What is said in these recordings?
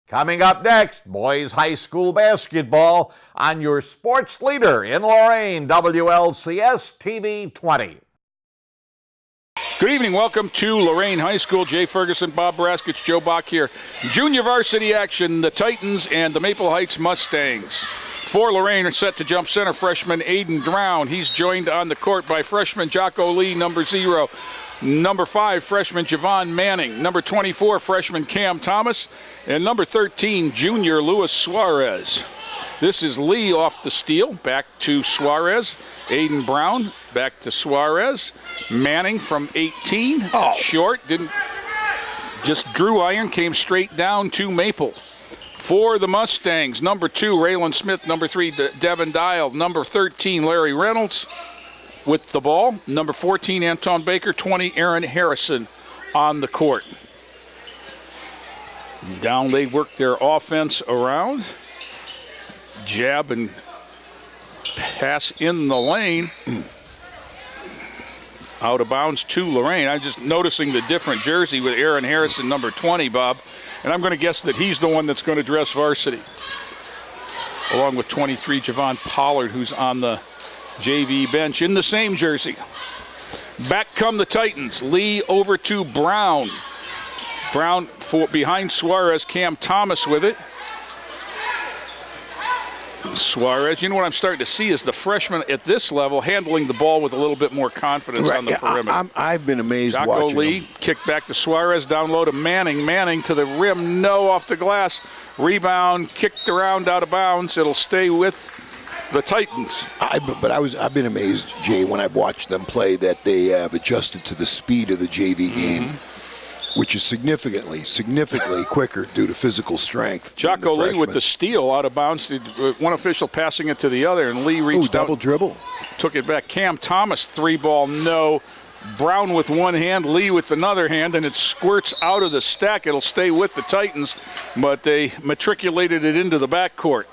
Coming up next, boys high school basketball on your sports leader in Lorain, WLCS TV 20. Good evening. Welcome to Lorain High School. Jay Ferguson, Bob Braskich, Joe Bach here. Junior varsity action, the Titans and the Maple Heights Mustangs. For Lorain are set to jump center freshman Aiden Drown. He's joined on the court by freshman Jocko Lee, number 0. Number 5, freshman Javon Manning. Number 24, freshman Cam Thomas. And number 13, junior Luis Suarez. This is Lee off the steal. Back to Suarez. Aiden Brown back to Suarez. Manning from 18. Short. Just drew iron. Came straight down to Maple. For the Mustangs, number 2, Raylan Smith. Number 3, Devin Dial. Number 13, Larry Reynolds with the ball. Number 14, Anton Baker. 20, Aaron Harrison on the court. Down they work their offense around. Jab and pass in the lane. Out of bounds to Lorain. I'm just noticing the different jersey with Aaron Harrison, number 20, Bob. And I'm going to guess that he's the one that's going to dress varsity. Along with 23, Javon Pollard, who's on the JV bench in the same jersey. Back come the Titans. Lee over to Brown. Brown behind Suarez. Cam Thomas with it. Suarez, you know what I'm starting to see is the freshman at this level handling the ball with a little bit more confidence on the perimeter. I've been amazed Jocko watching Lee, him. kick back to Suarez, down low to Manning. Manning to the rim, no, off the glass. Rebound, kicked around out of bounds. It'll stay with the Titans. I've been amazed, Jay, when I've watched them play, that they have adjusted to the speed of the JV game, which is significantly quicker due to physical strength. Jocko Lee with the steal out of bounds. One official passing it to the other, and Lee reached double out, dribble. Took it back. Cam Thomas, 3-ball, no. Brown with one hand, Lee with another hand, and it squirts out of the stack. It'll stay with the Titans, but they matriculated it into the backcourt.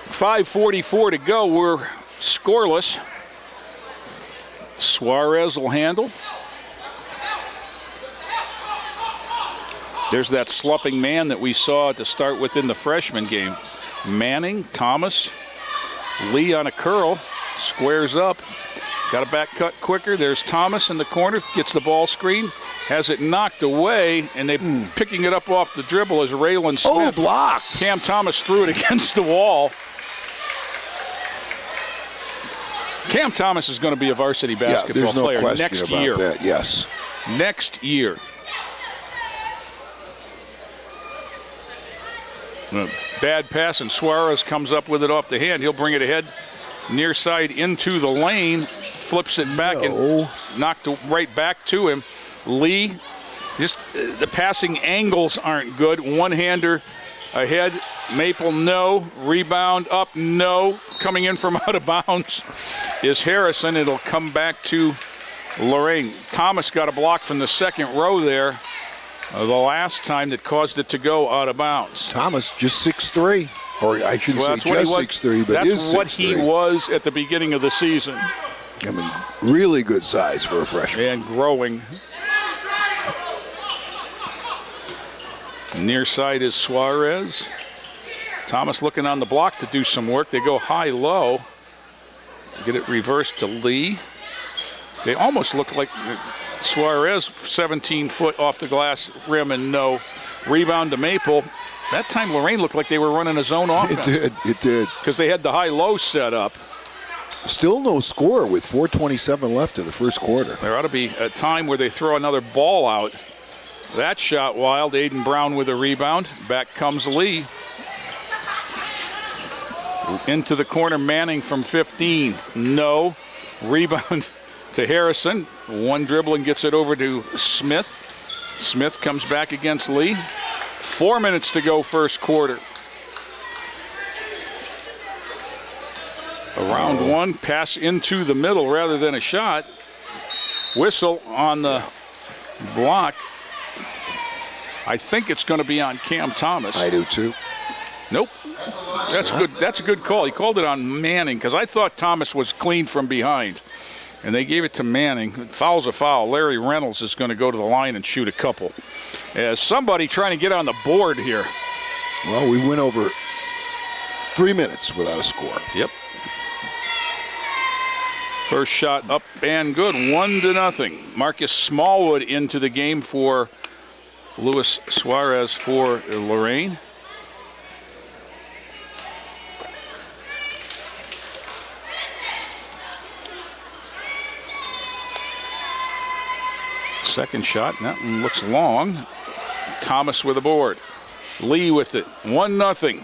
5:44 to go. We're scoreless. Suarez will handle. There's that sloughing man that we saw to start with in the freshman game. Manning, Thomas, Lee on a curl, squares up. Got a back cut quicker. There's Thomas in the corner, gets the ball screen, has it knocked away, and they picking it up off the dribble as Raylan Smith. Blocked. Cam Thomas threw it against the wall. Cam Thomas is going to be a varsity basketball player next year. That, yes. Next year. Bad pass, and Suarez comes up with it off the hand. He'll bring it ahead, near side into the lane, flips it back and knocked right back to him. Lee, just the passing angles aren't good. One-hander ahead. Maple, no. Rebound up, no. Coming in from out of bounds is Harrison. It'll come back to Lorain. Thomas got a block from the second row there. The last time that caused it to go out of bounds. Thomas, just 6'3", or I shouldn't say just 6'3", but is 6'3". That's what he was at the beginning of the season. I mean, really good size for a freshman. And growing. Near side is Suarez. Thomas looking on the block to do some work. They go high-low. Get it reversed to Lee. They almost look like Suarez, 17 foot off the glass rim and no. Rebound to Maple. That time Lorain looked like they were running a zone offense. It did. Because they had the high-low set up. Still no score with 4:27 left in the first quarter. There ought to be a time where they throw another ball out. That shot wild. Aiden Brown with a rebound. Back comes Lee. Into the corner, Manning from 15. No. Rebound to Harrison. One dribble and gets it over to Smith. Smith comes back against Lee. 4 minutes to go first quarter. Around one, pass into the middle rather than a shot. Whistle on the block. I think it's going to be on Cam Thomas. I do too. Nope. That's good. That's a good call. He called it on Manning because I thought Thomas was clean from behind. And they gave it to Manning. Foul's a foul. Larry Reynolds is going to go to the line and shoot a couple. as somebody trying to get on the board here. Well, we went over 3 minutes without a score. Yep. First shot up and good, 1-0. Marcus Smallwood into the game for Luis Suarez for Lorain. Second shot, and that one looks long. Thomas with a board. Lee with it, 1-0.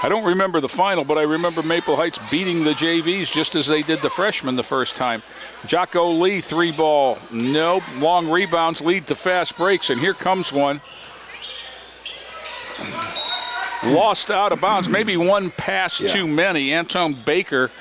I don't remember the final, but I remember Maple Heights beating the JVs just as they did the freshmen the first time. Jocko Lee, 3-ball. Nope. Long rebounds lead to fast breaks, and here comes one. Lost out of bounds. Maybe one pass too many. Anton Baker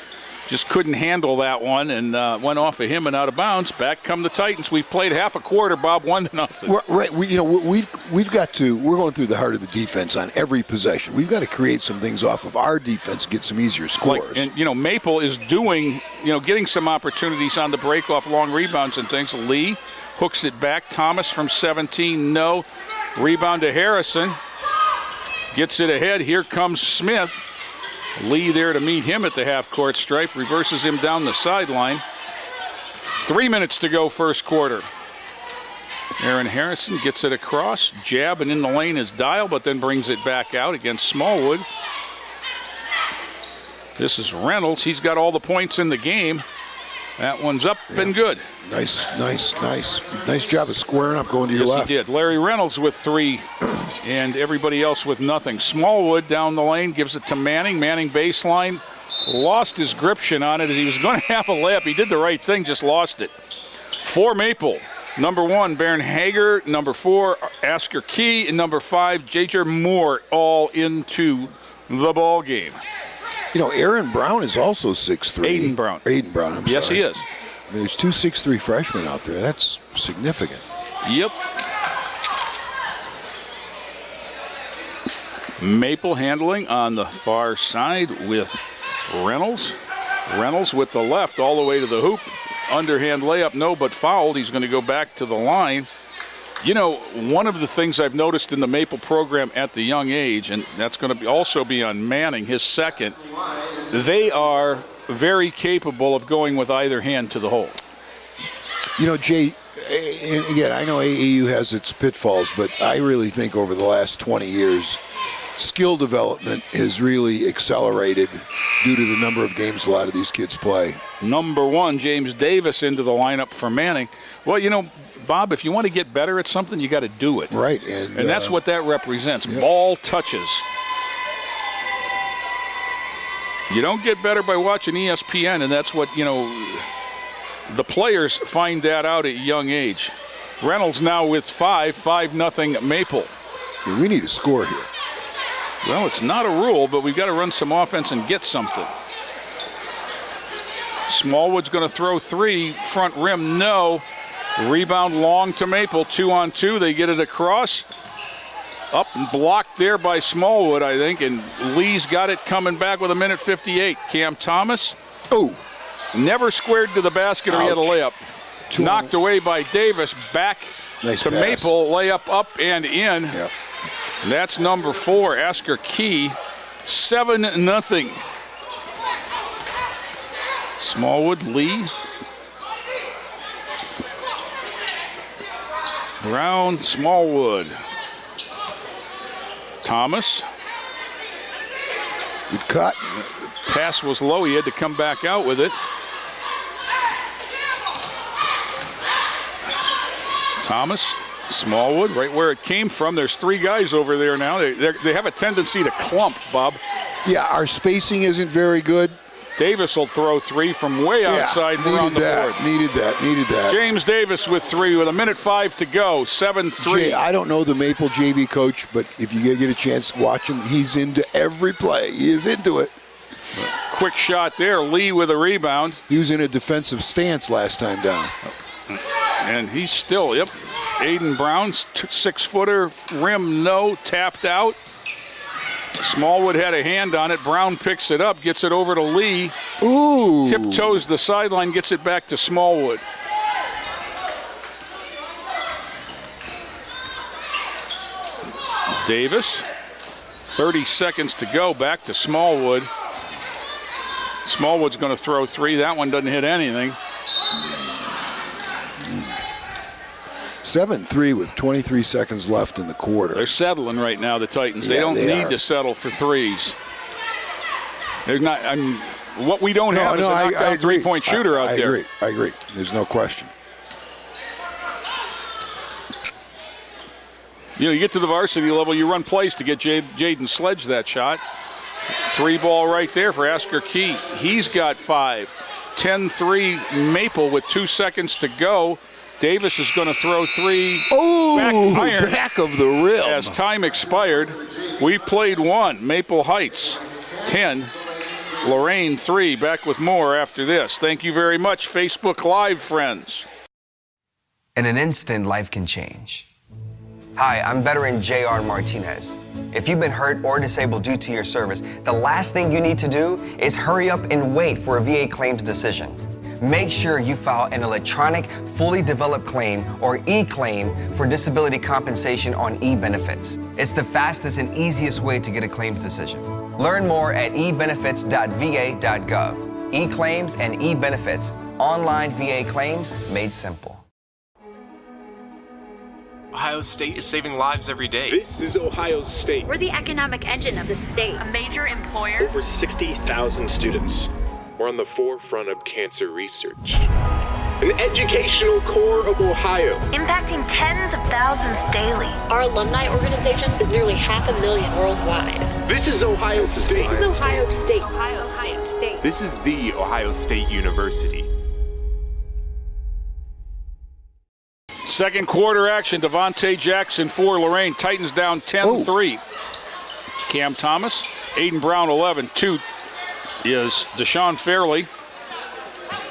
just couldn't handle that one and went off of him and out of bounds. Back come the Titans. We've played half a quarter, Bob, 1-0. Right. We've got to. We're going through the heart of the defense on every possession. We've got to create some things off of our defense, get some easier scores. And Maple is doing, getting some opportunities on the break off long rebounds and things. Lee hooks it back. Thomas from 17, no. Rebound to Harrison. Gets it ahead. Here comes Smith. Lee there to meet him at the half-court stripe. Reverses him down the sideline. 3 minutes to go first quarter. Aaron Harrison gets it across. Jab and in the lane is Dial, but then brings it back out against Smallwood. This is Reynolds. He's got all the points in the game. That one's up and good. Nice job of squaring up, going to your left. Yes, he did. Larry Reynolds with 3, and everybody else with nothing. Smallwood down the lane gives it to Manning. Manning baseline. Lost his gription on it as he was going to have a layup. He did the right thing, just lost it. For Maple, number 1, Baron Hager. Number 4, Asker Key. And number 5, J.J. Moore, all into the ball game. Aaron Brown is also 6'3". Aiden Brown, I'm sorry. Yes, he is. There's 2 6'3" freshmen out there. That's significant. Yep. Maple handling on the far side with Reynolds. Reynolds with the left all the way to the hoop. Underhand layup, no, but fouled. He's going to go back to the line. One of the things I've noticed in the Maple program at the young age, and that's going to also be on Manning, his second, they are very capable of going with either hand to the hole. Jay, and again, I know AAU has its pitfalls, but I really think over the last 20 years, skill development has really accelerated due to the number of games a lot of these kids play. Number 1, James Davis into the lineup for Manning. Well, Bob, if you want to get better at something, you got to do it. Right. And that's what that represents. Yep. Ball touches. You don't get better by watching ESPN, and that's what, the players find that out at a young age. Reynolds now with 5-0 Maple. We need a score here. Well, it's not a rule, but we've got to run some offense and get something. Smallwood's going to throw 3, front rim, no. Rebound long to Maple, 2-on-2. They get it across. Up and blocked there by Smallwood, I think, and Lee's got it coming back with 1:58. Cam Thomas. Oh. Never squared to the basket or he had a layup. Knocked away by Davis. Back nice to pass. Maple. Layup up and in. Yep. That's number 4, Asker Key. 7-0. Smallwood, Lee. Brown, Smallwood. Thomas. Good cut. Pass was low. He had to come back out with it. Thomas, Smallwood, right where it came from. There's 3 guys over there now. They have a tendency to clump, Bob. Yeah, our spacing isn't very good. Davis will throw 3 from way outside around the board. Needed that. James Davis with 3 with 1:05 to go, 7-3. Jay, I don't know the Maple JV coach, but if you get a chance to watch him, he's into every play. He is into it. Quick shot there. Lee with a rebound. He was in a defensive stance last time down. And he's still, Aiden Brown's 6-footer, rim no, tapped out. Smallwood had a hand on it. Brown picks it up, gets it over to Lee. Ooh. Tiptoes the sideline, gets it back to Smallwood. Davis, 30 seconds to go, back to Smallwood. Smallwood's going to throw three. That one doesn't hit anything. 7-3 with 23 seconds left in the quarter. They're settling right now, the Titans. They don't need to settle for threes. They're not. What we don't have is a knockdown three-point shooter out there. I agree. There's no question. You get to the varsity level, you run plays to get Jaden Sledge that shot. Three ball right there for Asker Key. He's got 5. 10-3 Maple with 2 seconds to go. Davis is going to throw three. Back of the rim. As time expired, we played 1. Maple Heights 10. Lorain 3. Back with more after this. Thank you very much, Facebook Live friends. In an instant, life can change. Hi, I'm veteran J.R. Martinez. If you've been hurt or disabled due to your service, the last thing you need to do is hurry up and wait for a VA claims decision. Make sure you file an electronic, fully developed claim, or e-claim, for disability compensation on e-benefits. It's the fastest and easiest way to get a claims decision. Learn more at ebenefits.va.gov. E-claims and e-benefits. Online VA claims made simple. Ohio State is saving lives every day. This is Ohio State. We're the economic engine of the state, a major employer. Over 60,000 students. We're on the forefront of cancer research. An educational core of Ohio. Impacting tens of thousands daily. Our alumni organization is nearly 500,000 worldwide. This is Ohio State. This is Ohio State. Ohio State. This is the Ohio State University. Second quarter action, Devontae Jackson for Lorain. Titans down 10-3. Cam Thomas, Aiden Brown 11. 2 is Deshaun Fairley.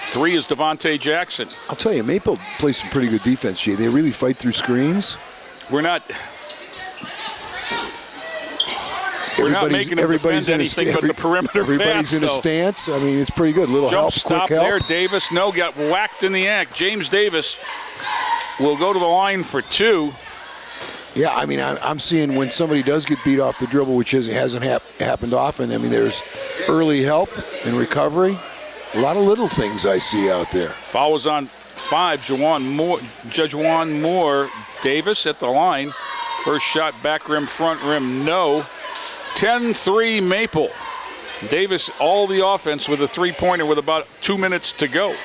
3 is Devontae Jackson. I'll tell you, Maple plays some pretty good defense, Jay. They really fight through screens. We're not making them defend anything but the perimeter Everybody's pass, in a though. stance. I mean, it's pretty good. Little Jump help, stop quick help. there. Davis, got whacked in the act. James Davis will go to the line for 2. Yeah, I mean, I'm seeing when somebody does get beat off the dribble, which hasn't happened often. I mean, there's early help and recovery. A lot of little things I see out there. Foul was on 5. Jajuan Moore. Davis at the line. First shot, back rim, front rim, no. 10-3 Maple. Davis, all the offense with a three-pointer with about 2 minutes to go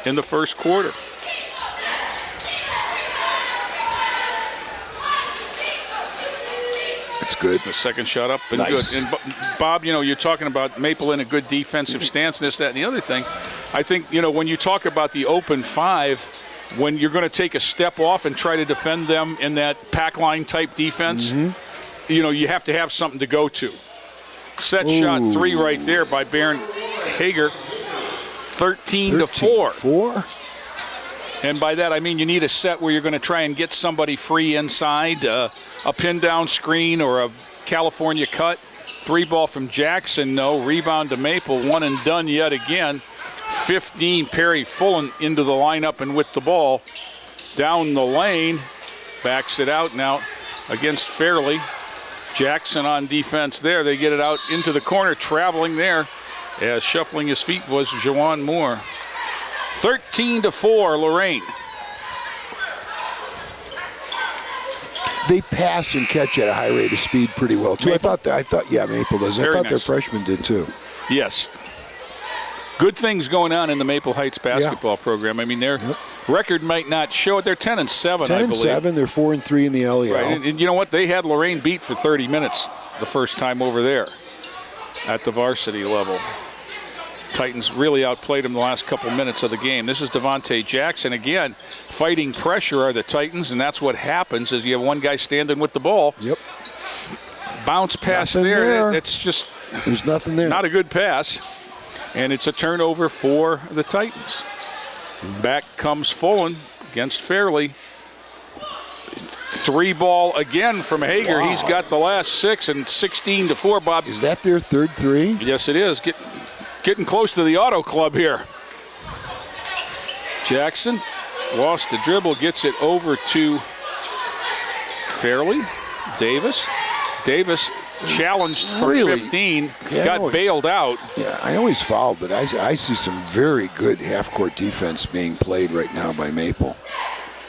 in the first quarter. Good. The second shot up and nice. Good. And Bob, you're talking about Maple in a good defensive stance, this, that, and the other thing. I think, when you talk about the open 5, when you're going to take a step off and try to defend them in that pack line type defense, you have to have something to go to. Set shot 3 right there by Baron Hager, 13-4. 4? And by that, I mean you need a set where you're going to try and get somebody free inside, a pin-down screen or a California cut. 3 ball from Jackson, no. Rebound to Maple, 1 and done yet again. 15, Perry Fullen into the lineup and with the ball. Down the lane, backs it out now against Fairley. Jackson on defense there. They get it out into the corner, traveling there as shuffling his feet was Jawan Moore. 13-4, Lorain. They pass and catch at a high rate of speed pretty well too. Maple? I thought, Maple does. Very I thought nice. their freshmen did too. Yes. Good things going on in the Maple Heights basketball program. I mean, their record might not show it. They're 10-7, I believe. 10-7. They're 4-3 in the LEL. Right. And you know what? They had Lorain beat for 30 minutes the first time over there at the varsity level. Titans really outplayed them the last couple minutes of the game. This is Devontae Jackson again. Fighting pressure are the Titans, and that's what happens is you have one guy standing with the ball. Yep. Bounce pass Nothing there. It's just there's nothing there. Not a good pass. And it's a turnover for the Titans. Back comes Fullen against Fairley. 3 ball again from Hager. Wow. He's got the last 6 and 16-4, Bob. Is that their third three? Yes, it is. Getting close to the auto club here. Jackson lost the dribble, gets it over to Fairley. Davis challenged from 15, got bailed out. Yeah, I know he's fouled, but I see some very good half-court defense being played right now by Maple.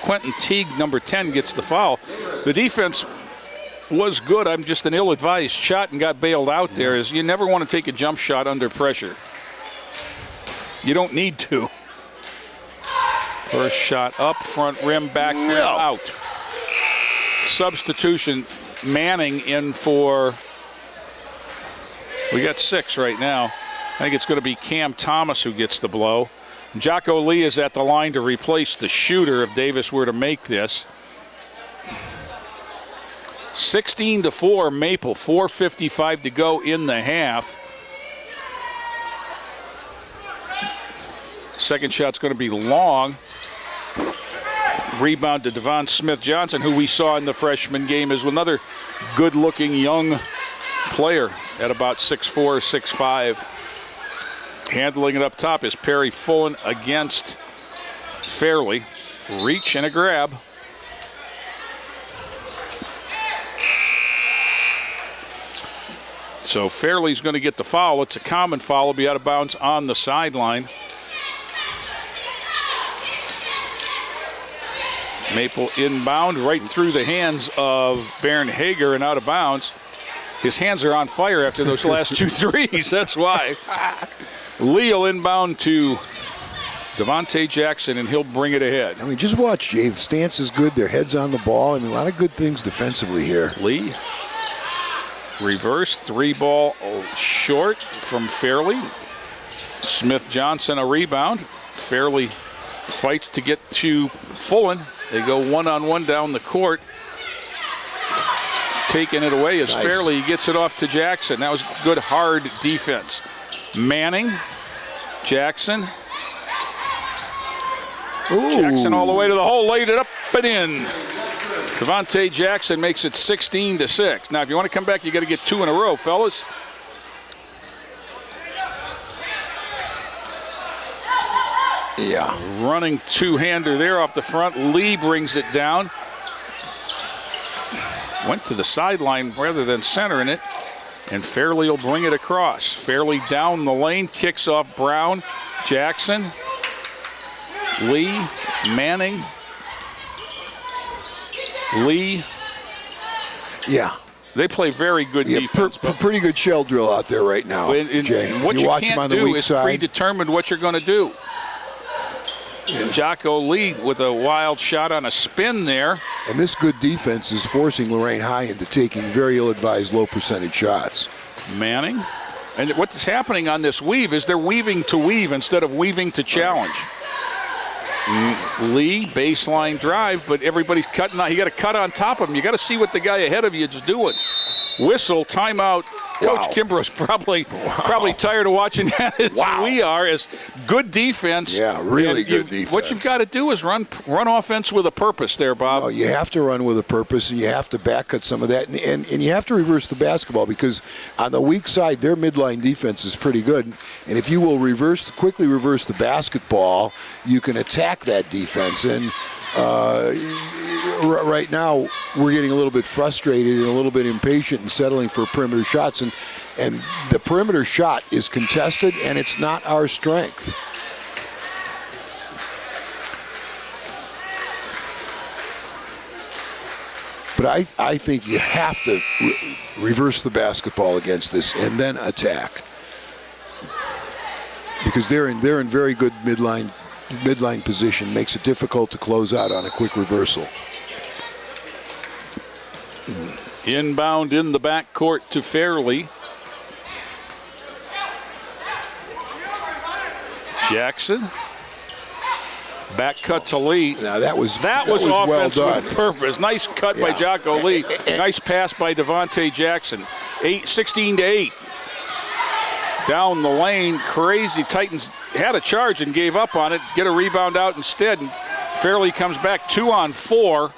Quentin Teague, number 10, gets the foul. The defense was good. I'm just an ill-advised shot and got bailed out there. Is you never want to take a jump shot under pressure. You don't need to. First shot up, front rim, back rim, out. Substitution, Manning in for, we got 6 right now. I think it's going to be Cam Thomas who gets the blow. Jocko Lee is at the line to replace the shooter if Davis were to make this. 16-4 Maple, 4:55 to go in the half. Second shot's going to be long. Rebound to Devon Smith-Johnson, who we saw in the freshman game, is another good-looking young player at about 6'4", 6'5". Handling it up top is Perry Fullen against Fairley. Reach and a grab. So Fairley's going to get the foul. It's a common foul. Will be out of bounds on the sideline. Maple inbound right through the hands of Baron Hager and out of bounds. His hands are on fire after those last 2 threes. That's why. Lee will inbound to Devontae Jackson, and he'll bring it ahead. I mean, just watch, Jay. The stance is good. Their head's on the ball. I mean, a lot of good things defensively here. Lee. Reverse 3 ball short from Fairley. Smith-Johnson a rebound. Fairley fights to get to Fullen. They go one-on-one down the court. Taking it away is Fairley. He gets it off to Jackson. That was good, hard defense. Manning, Jackson. Ooh. Jackson all the way to the hole, laid it up and in. Devontae Jackson makes it 16-6. Now, if you want to come back, you got to get 2 in a row, fellas. Yeah. Running two-hander there off the front. Lee brings it down. Went to the sideline rather than centering it. And Fairley will bring it across. Fairley down the lane, kicks off Brown. Jackson. Lee. Manning. Lee. Yeah. They play very good defense. Pretty good shell drill out there right now, Jay. What you watch can't them on the do weak is side. predetermine what you're going to do. Jocko Lee with a wild shot on a spin there. And this good defense is forcing Lorain High into taking very ill-advised low-percentage shots. Manning. And what's happening on this weave is they're weaving to weave instead of weaving to challenge. Lee, baseline drive, but everybody's cutting out. You got to cut on top of him. You got to see what the guy ahead of you is doing. Whistle, timeout. Coach Kimbrough's probably tired of watching that as we are. As good defense. Yeah, really good defense. What you've got to do is run offense with a purpose there, Bob. Oh, you have to run with a purpose, and you have to back cut some of that, and you have to reverse the basketball, because on the weak side, their midline defense is pretty good. And if you will quickly reverse the basketball, you can attack that defense. And right now, we're getting a little bit frustrated and a little bit impatient and settling for perimeter shots. And the perimeter shot is contested, and it's not our strength. But I think you have to reverse the basketball against this and then attack, because they're in very good midline position. Makes it difficult to close out on a quick reversal. Inbound in the backcourt to Fairley. Jackson. Back cut to Lee. Now that was offense well done. with purpose. Nice cut by Jocko Lee. Nice pass by Devontae Jackson. 16-8. Down the lane, crazy. Titans had a charge and gave up on it. Get a rebound out instead. And Fairley comes back 2-on-4.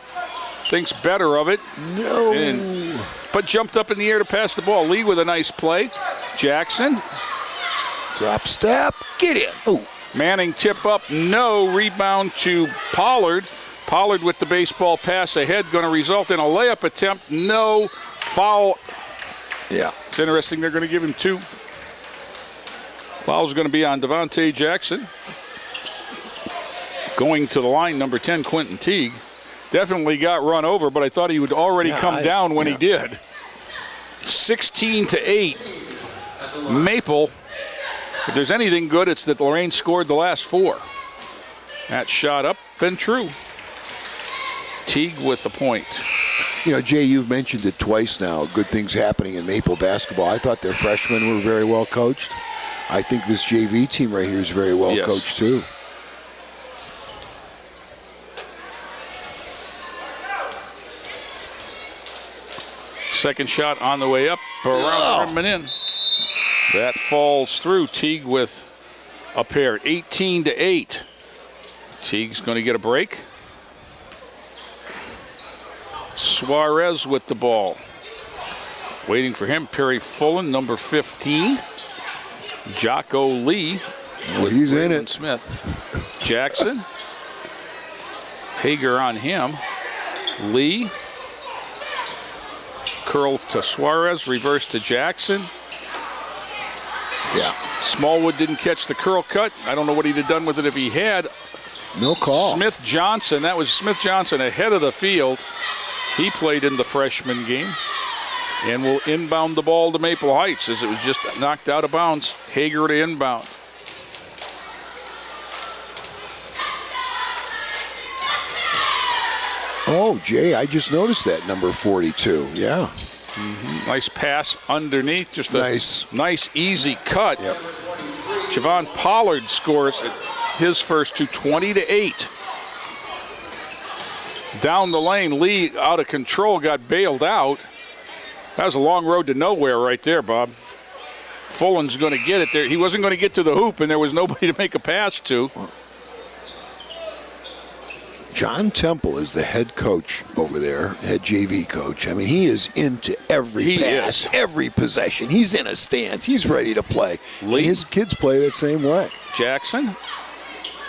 thinks better of it. No. But jumped up in the air to pass the ball. Lee with a nice play. Jackson. Drop step. Get in. Oh. Manning tip up. No. Rebound to Pollard. Pollard with the baseball pass ahead. Going to result in a layup attempt. No. Foul. Yeah. It's interesting they're going to give him 2. Foul's going to be on Devontae Jackson. Going to the line, number 10, Quentin Teague. Definitely got run over, but I thought he would already come down when he did. 16-8. Maple. If there's anything good, it's that Lorain scored the last 4. That shot up and true. Teague with the point. You know, Jay, you've mentioned it twice now. Good things happening in Maple basketball. I thought their freshmen were very well coached. I think this JV team right here is very well coached too. Second shot on the way up, around the rim and in. That falls through. Teague with a pair, 18-8. Teague's going to get a break. Suarez with the ball. Waiting for him, Perry Fullen, number 15. Jocko Lee. He's in it. Smith. Jackson. Hager on him. Lee. Curl to Suarez, reverse to Jackson. Yeah. Smallwood didn't catch the curl cut. I don't know what he'd have done with it if he had. No call. Smith Johnson, that was Smith Johnson ahead of the field. He played in the freshman game and will inbound the ball to Maple Heights as it was just knocked out of bounds. Hager to inbound. Oh, Jay, I just noticed that, number 42. Yeah. Mm-hmm. Nice pass underneath. Just a nice easy cut. Yep. Javon Pollard scores his first to 20-8. Down the lane, Lee out of control, got bailed out. That was a long road to nowhere right there, Bob. Fullen's going to get it there. He wasn't going to get to the hoop, and there was nobody to make a pass to. John Temple is the head coach over there, head JV coach. I mean, he is into every pass, every possession. He's in a stance. He's ready to play. And his kids play that same way. Jackson?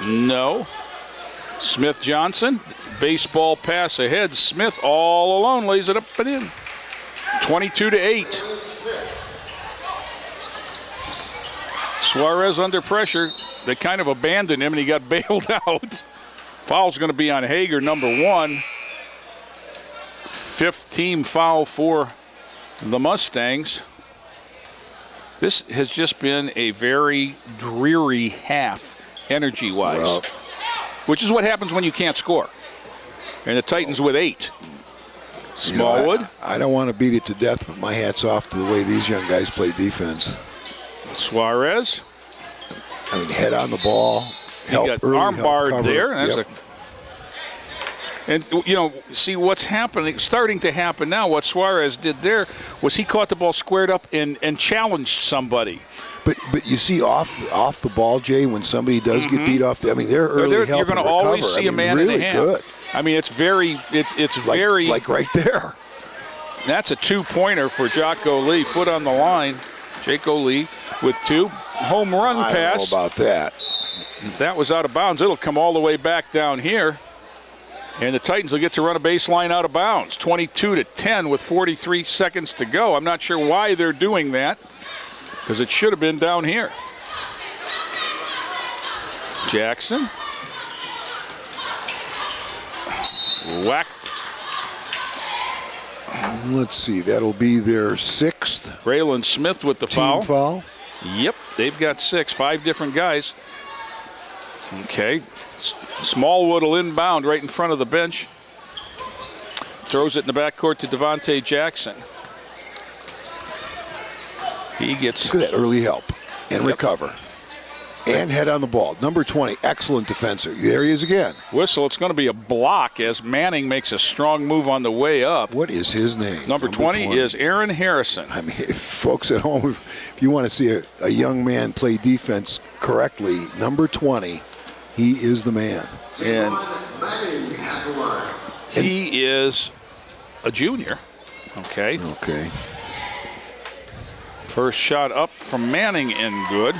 No. Smith Johnson, baseball pass ahead. Smith all alone lays it up and in. 22-8. Suarez under pressure. They kind of abandoned him and he got bailed out. Foul's going to be on Hager, number 1. 5th team foul for the Mustangs. This has just been a very dreary half, energy-wise, which is what happens when you can't score. And the Titans with 8. Smallwood. You know, I don't want to beat it to death, but my hat's off to the way these young guys play defense. Suarez. I mean, head on the ball. He got arm barred there. That's and, you know, see what's happening, starting to happen now. What Suarez did there was he caught the ball squared up and challenged somebody. But you see off the ball, Jay, when somebody does get beat off, I mean, they're early help. You're going to always see a man really and a half. Good. I mean, it's very. Like right there. That's a 2-pointer for Jocko Lee. Foot on the line. Jocko Lee with 2. Home run pass. I don't know about that. If that was out of bounds, it'll come all the way back down here. And the Titans will get to run a baseline out of bounds. 22-10 with 43 seconds to go. I'm not sure why they're doing that, because it should have been down here. Jackson. Whacked. Let's see, that'll be their 6th. Braylon Smith with the team foul. Yep, they've got 6, 5 different guys. Okay, Smallwood will inbound right in front of the bench. Throws it in the backcourt to Devontae Jackson. He gets... Look at that early help and recover. And head on the ball. Number 20, excellent defender. There he is again. Whistle, it's going to be a block as Manning makes a strong move on the way up. What is his name? Number 20 is Aaron Harrison. I mean, if folks at home, if you want to see a young man play defense correctly, number 20, he is the man. And He is a junior. Okay. Okay. First shot up from Manning and good.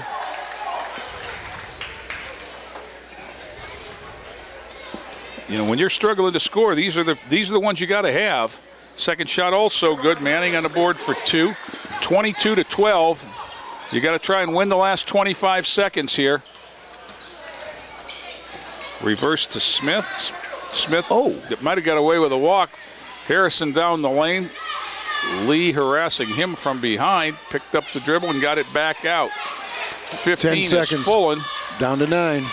You know, when you're struggling to score, these are the ones you got to have. Second shot also good. Manning on the board for 2. 22-12. You got to try and win the last 25 seconds here. Reverse to Smith. Smith might have got away with a walk. Harrison down the lane. Lee harassing him from behind. Picked up the dribble and got it back out. 15 10 seconds. is Fullen. Down to 9.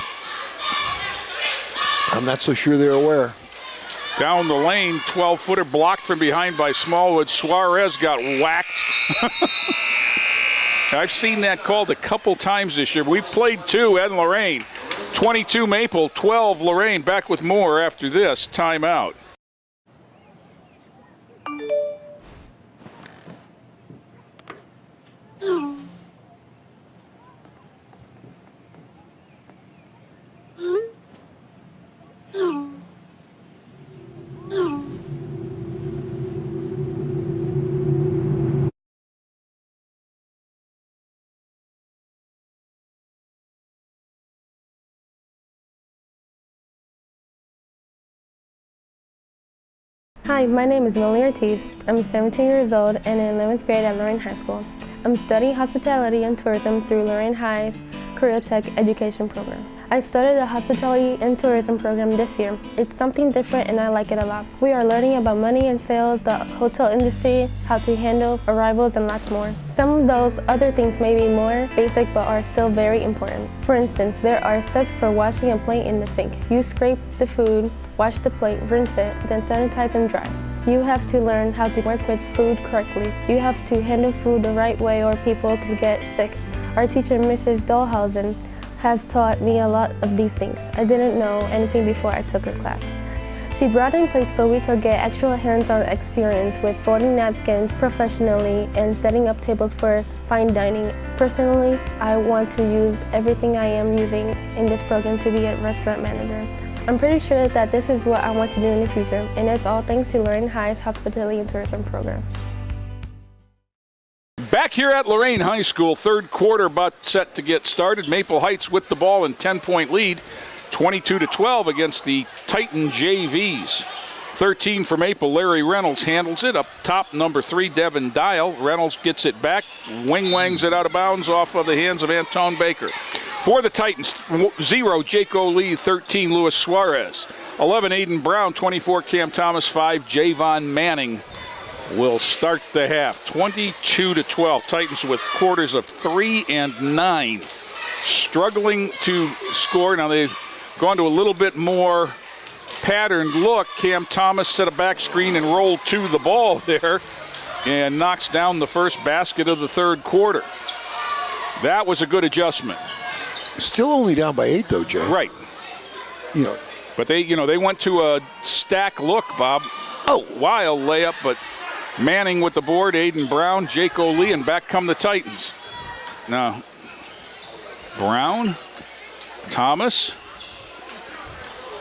I'm not so sure they're aware. Down the lane, 12-footer blocked from behind by Smallwood. Suarez got whacked. I've seen that called a couple times this year. We've played 2 at Lorain. 22 Maple, 12 Lorain. Back with more after this timeout. Hi, my name is Millie Ortiz. I'm 17 years old and in 11th grade at Lorain High School. I'm studying hospitality and tourism through Lorain High's Career Tech Education program. I started the hospitality and tourism program this year. It's something different and I like it a lot. We are learning about money and sales, the hotel industry, how to handle arrivals, and lots more. Some of those other things may be more basic but are still very important. For instance, there are steps for washing a plate in the sink. You scrape the food, wash the plate, rinse it, then sanitize and dry. You have to learn how to work with food correctly. You have to handle food the right way or people could get sick. Our teacher, Mrs. Dahlhausen, has taught me a lot of these things. I didn't know anything before I took her class. She brought in plates so we could get actual hands-on experience with folding napkins professionally and setting up tables for fine dining. Personally, I want to use everything I am using in this program to be a restaurant manager. I'm pretty sure that this is what I want to do in the future, and it's all thanks to Lorain High's Hospitality and Tourism program. Back here at Lorain High School, third quarter about set to get started. Maple Heights with the ball in 10-point lead, 22-12 against the Titan JVs. 13 for Maple. Larry Reynolds handles it. Up top, number 3, Devin Dial. Reynolds gets it back, wing-wangs it out of bounds off of the hands of Anton Baker. For the Titans, 0, Jake O'Lee, 13, Luis Suarez. 11, Aiden Brown, 24, Cam Thomas, 5, Javon Manning will start the half. 22-12. Titans with quarters of 3 and 9. Struggling to score. Now they've gone to a little bit more patterned look. Cam Thomas set a back screen and rolled to the ball there and knocks down the first basket of the third quarter. That was a good adjustment. Still only down by 8 though, Jay. Right. But they went to a stack look, Bob. Wild layup, but Manning with the board, Aiden Brown, Jake O'Lee, and back come the Titans. Now, Brown, Thomas,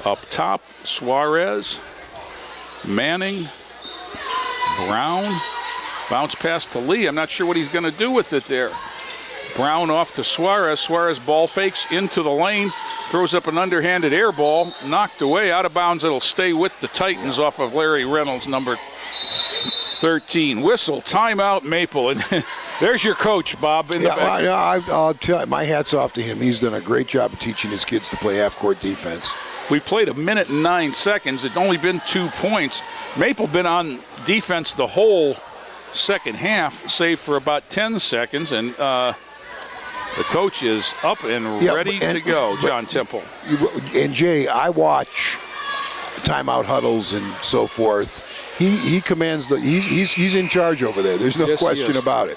up top, Suarez, Manning, Brown, bounce pass to Lee. I'm not sure what he's going to do with it there. Brown off to Suarez. Suarez ball fakes into the lane, throws up an underhanded air ball, knocked away, out of bounds. It'll stay with the Titans off of Larry Reynolds, number 13. Whistle, timeout, Maple. And there's your coach, Bob, in the back. I'll tell you, my hat's off to him. He's done a great job of teaching his kids to play half-court defense. We've played 1 minute and 9 seconds. It's only been 2 points. Maple been on defense the whole second half, save for about 10 seconds, and the coach is up and ready to go, John Temple. And Jay, I watch timeout huddles and so forth. He commands he's in charge over there. There's no question about it.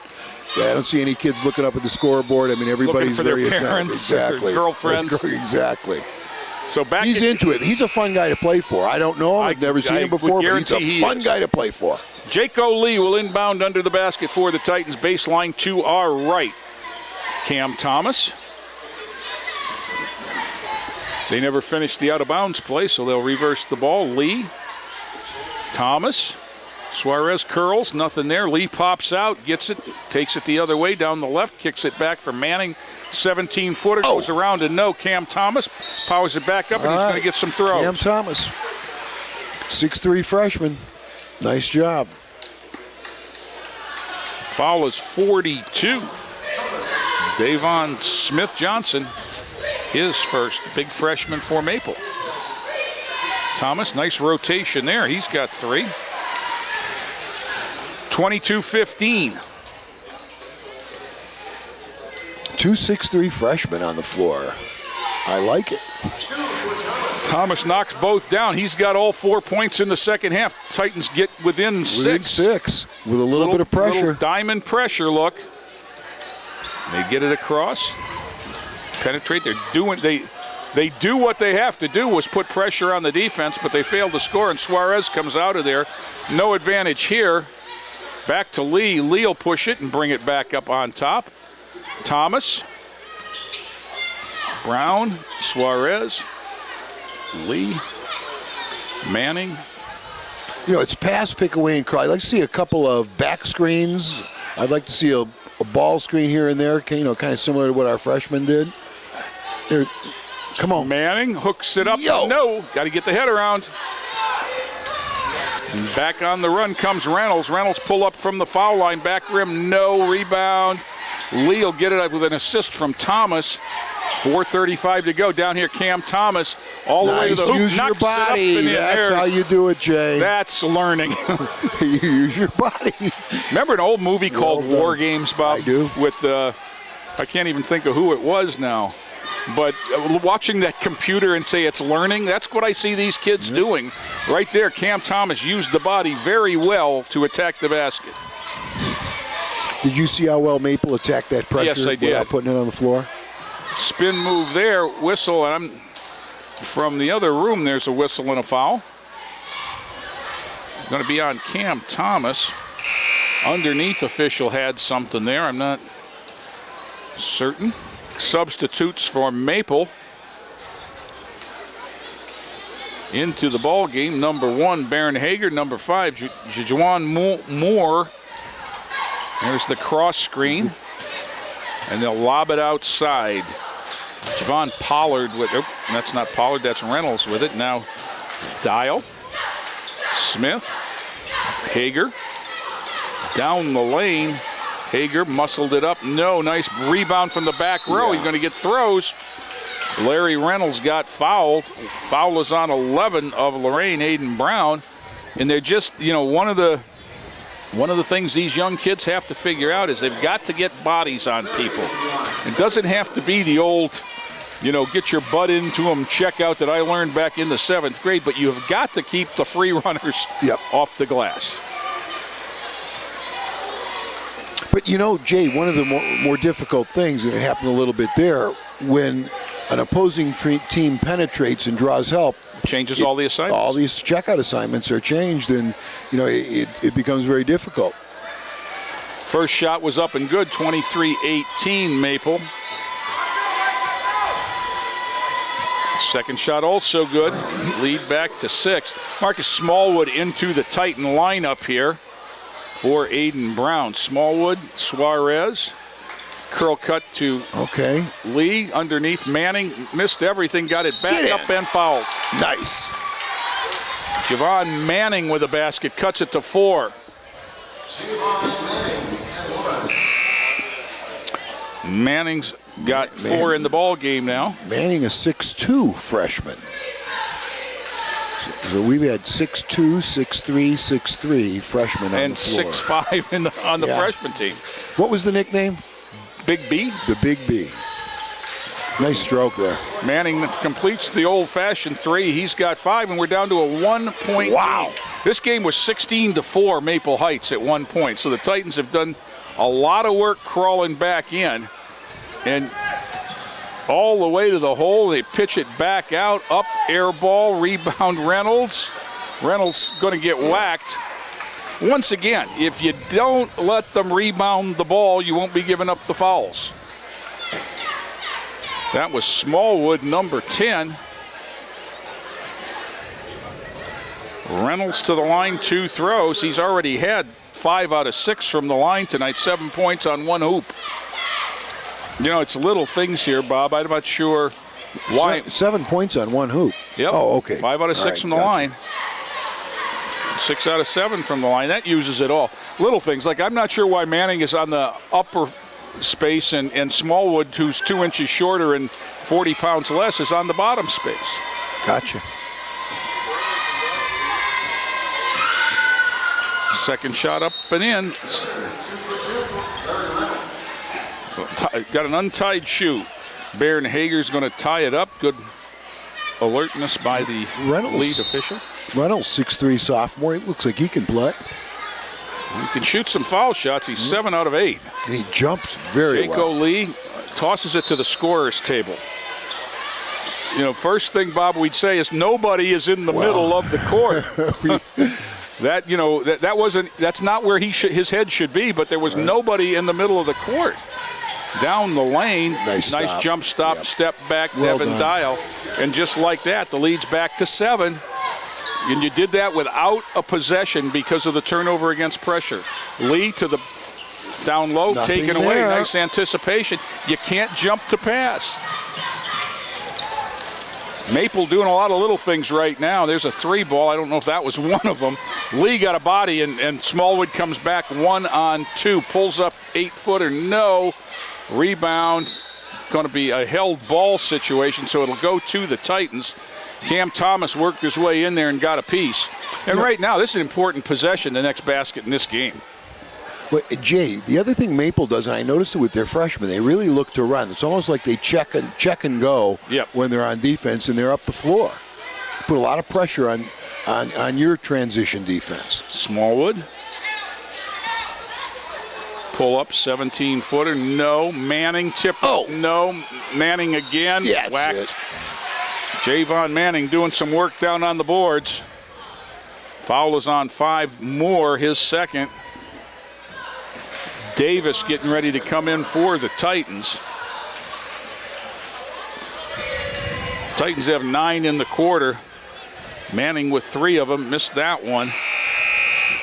Yeah, I don't see any kids looking up at the scoreboard. I mean, everybody's for very their parents, attentive. Exactly. Girlfriends. Exactly. So back he's into it. He's a fun guy to play for. I don't know him. I've never seen him before, but he's a fun guy to play for. Jake O'Lee will inbound under the basket for the Titans. Baseline to our right. Cam Thomas. They never finished the out-of-bounds play, so they'll reverse the ball. Lee Thomas. Suarez curls, nothing there. Lee pops out, gets it, takes it the other way down the left, kicks it back for Manning. 17-footer goes around and no. Cam Thomas powers it back up, and he's going to get some throws. Cam Thomas, 6'3" freshman. Nice job. Foul is 42. Davon Smith-Johnson, his first, big freshman for Maple. Thomas, nice rotation there. He's got 3. 22-15. 2 6'3" freshmen on the floor. I like it. Thomas knocks both down. He's got all 4 points in the second half. Titans get within 6. Within 6 with a little bit of pressure. Little diamond pressure look. They get it across. Penetrate. They do what they have to do, was put pressure on the defense, but they failed to score, and Suarez comes out of there. No advantage here. Back to Lee. Lee will push it and bring it back up on top. Thomas. Brown. Suarez. Lee. Manning. You know, it's pass, pick away, and cry. I'd like to see a couple of back screens. I'd like to see a ball screen here and there, you know, kind of similar to what our freshmen did. There, come on. Manning hooks it up. Yo. No, got to get the head around. And back on the run comes Reynolds. Reynolds pull up from the foul line, back rim, no rebound. Lee will get it up with an assist from Thomas. 4:35 to go. Down here, Cam Thomas all the way to the hoop. Use your body. That's how you do it, Jay. That's learning. You use your body. Remember an old movie called War Games, Bob? I do. With, I can't even think of who it was now. But watching that computer and say it's learning, that's what I see these kids doing. Right there, Cam Thomas used the body very well to attack the basket. Did you see how well Maple attacked that pressure? Yes, I did. Without putting it on the floor? Spin move there, whistle, and from the other room there's a whistle and a foul. Going to be on Cam Thomas. Underneath official had something there, I'm not certain. Substitutes for Maple. Into the ball game, number 1, Baron Hager. Number 5, Jajuan Moore. There's the cross screen. And they'll lob it outside. Javon Pollard with, that's not Pollard, that's Reynolds with it. Now Dial, Smith, Hager, down the lane. Hager muscled it up. No, nice rebound from the back row. He's going to get throws. Larry Reynolds got fouled. Foul is on 11 of Lorain, Aiden Brown. And they're just, you know, one of the things these young kids have to figure out is they've got to get bodies on people. It doesn't have to be the old, you know, get your butt into them, check out that I learned back in the 7th grade, but you have got to keep the free runners off the glass. But, you know, Jay, one of the more difficult things, and it happened a little bit there, when an opposing team penetrates and draws help, changes all the assignments. All these checkout assignments are changed, and, you know, it becomes very difficult. First shot was up and good, 23-18 Maple. Second shot also good. Lead back to 6. Marcus Smallwood into the Titan lineup here for Aiden Brown. Smallwood, Suarez. Curl cut to Lee underneath. Manning missed everything, got it back up and fouled. Nice. Javon Manning with a basket, cuts it to 4. Manning's got 4 in the ball game now. Manning, a 6'2" freshman. So we've had 6'2", 6'3", 6'3" freshmen on the floor. And 6'5" on the freshman team. What was the nickname? Big B? The Big B. Nice stroke there. Manning completes the old-fashioned 3. He's got 5, and we're down to a 1-point lead. This game was 16-4 Maple Heights at 1 point. So the Titans have done a lot of work crawling back in. And all the way to the hole, they pitch it back out, up, air ball, rebound Reynolds. Reynolds going to get whacked. Once again, if you don't let them rebound the ball, you won't be giving up the fouls. That was Smallwood, number 10. Reynolds to the line, 2 throws. He's already had 5 out of 6 from the line tonight, 7 points on 1 hoop. You know, it's little things here, Bob. I'm not sure why. 7 points on 1 hoop. Yep. Oh, okay. 5 out of 6 from the line. 6 out of 7 from the line. That uses it all. Little things, like I'm not sure why Manning is on the upper space and Smallwood, who's 2 inches shorter and 40 pounds less, is on the bottom space. Gotcha. Second shot up and in. Got an untied shoe. Baron Hager's going to tie it up. Good alertness by the lead official. Reynolds, 6'3" sophomore. It looks like he can play. He can shoot some foul shots. He's 7 out of 8. And he jumps very well. Jaco Lee tosses it to the scorer's table. You know, first thing, Bob, we'd say is nobody is in the middle of the court. That, you know, that's not where his head should be, but there was nobody in the middle of the court. Down the lane, nice jump stop, step back, Well Devin done. Dial. And just like that, the lead's back to 7. And you did that without a possession because of the turnover against pressure. Lee to the down low, Nothing taken away, there. nice anticipation. You can't jump to pass. Maple doing a lot of little things right now. There's a 3 ball. I don't know if that was one of them. Lee got a body, and Smallwood comes back 1 on 2. Pulls up 8-footer. No. Rebound. Going to be a held ball situation, so it'll go to the Titans. Cam Thomas worked his way in there and got a piece. And right now, this is an important possession, the next basket in this game. But, Jay, the other thing Maple does, and I noticed it with their freshmen, they really look to run. It's almost like they check and go when they're on defense and they're up the floor. Put a lot of pressure on your transition defense. Smallwood. Pull up, 17-footer. No. Manning tip. Oh. No. Manning again. Yeah, whacked. it. Javon Manning doing some work down on the boards. Foul is on 5 more, his second. Davis getting ready to come in for the Titans. Titans have 9 in the quarter. Manning with 3 of them, missed that one.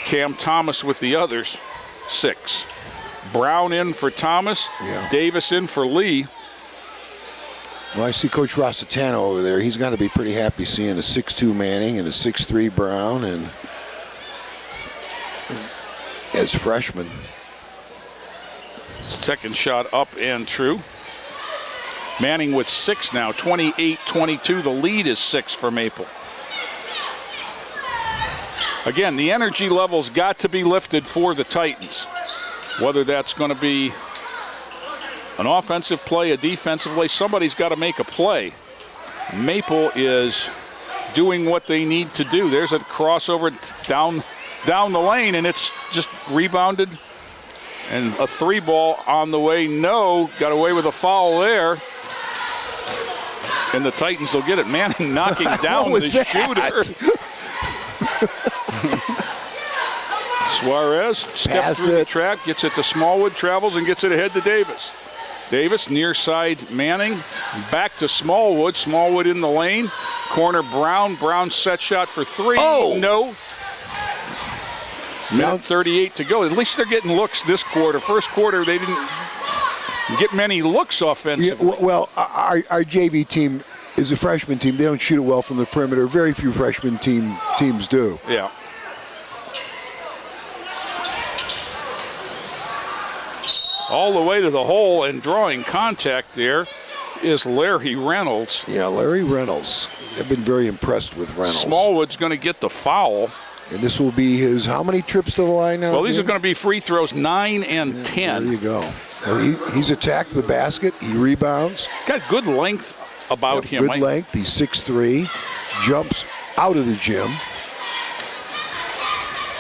Cam Thomas with the others, 6. Brown in for Thomas, Davis in for Lee. Well, I see Coach Rossitano over there. He's got to be pretty happy seeing a 6'2" Manning and a 6'3" Brown and as freshmen. Second shot up and true. Manning with 6 now, 28-22. The lead is 6 for Maple. Again, the energy level's got to be lifted for the Titans. Whether that's going to be an offensive play, a defensive play, somebody's got to make a play. Maple is doing what they need to do. There's a crossover down the lane, and it's just rebounded. And a 3 ball on the way. No, got away with a foul there. And the Titans will get it. Manning knocking down the shooter. Suarez steps through the track, gets it to Smallwood, travels and gets it ahead to Davis. Davis near side Manning, back to Smallwood. Smallwood in the lane. Corner Brown. Brown set shot for 3. Oh. No. Minute 38 to go. At least they're getting looks this quarter. First quarter, they didn't get many looks offensively. Yeah, well, our JV team is a freshman team. They don't shoot it well from the perimeter. Very few freshman teams do. Yeah. All the way to the hole and drawing contact there is Larry Reynolds. Yeah, Larry Reynolds. I've been very impressed with Reynolds. Smallwood's going to get the foul. And this will be his, how many trips to the line now? Well, these Jim? are going to be free throws, 9 and 10. There you go. Well, he's attacked the basket. He rebounds. Got good length about him. Good length. He's 6'3". Jumps out of the gym.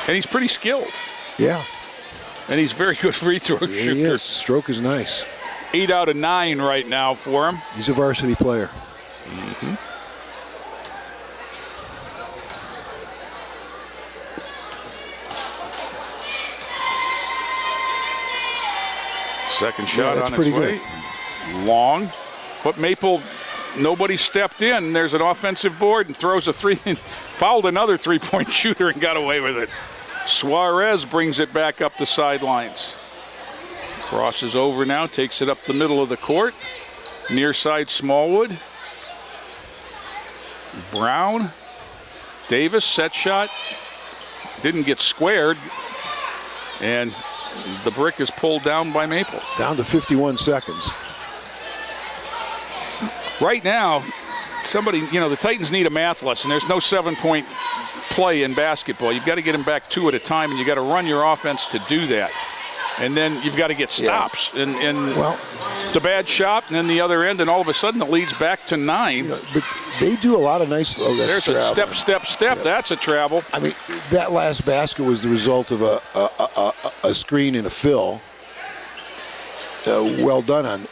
And he's pretty skilled. Yeah. And he's very good free throw shooter. He is. Stroke is nice. 8 out of 9 right now for him. He's a varsity player. Mm-hmm. Second shot on its way. Long. But Maple nobody stepped in. There's an offensive board and throws fouled another three-point shooter and got away with it. Suarez brings it back up the sidelines. Crosses over now, takes it up the middle of the court. Near side Smallwood. Brown. Davis, set shot. Didn't get squared. And the brick is pulled down by Maple. Down to 51 seconds. Right now, the Titans need a math lesson. There's no 7-point play in basketball. You've got to get them back 2 at a time, and you've got to run your offense to do that. And then you've got to get stops. Yeah. And the bad shot, and then the other end, and all of a sudden the lead's back to 9. But they do a lot of nice. There's travel. A step. Yeah. That's a travel. I mean, that last basket was the result of a screen and a fill. Well done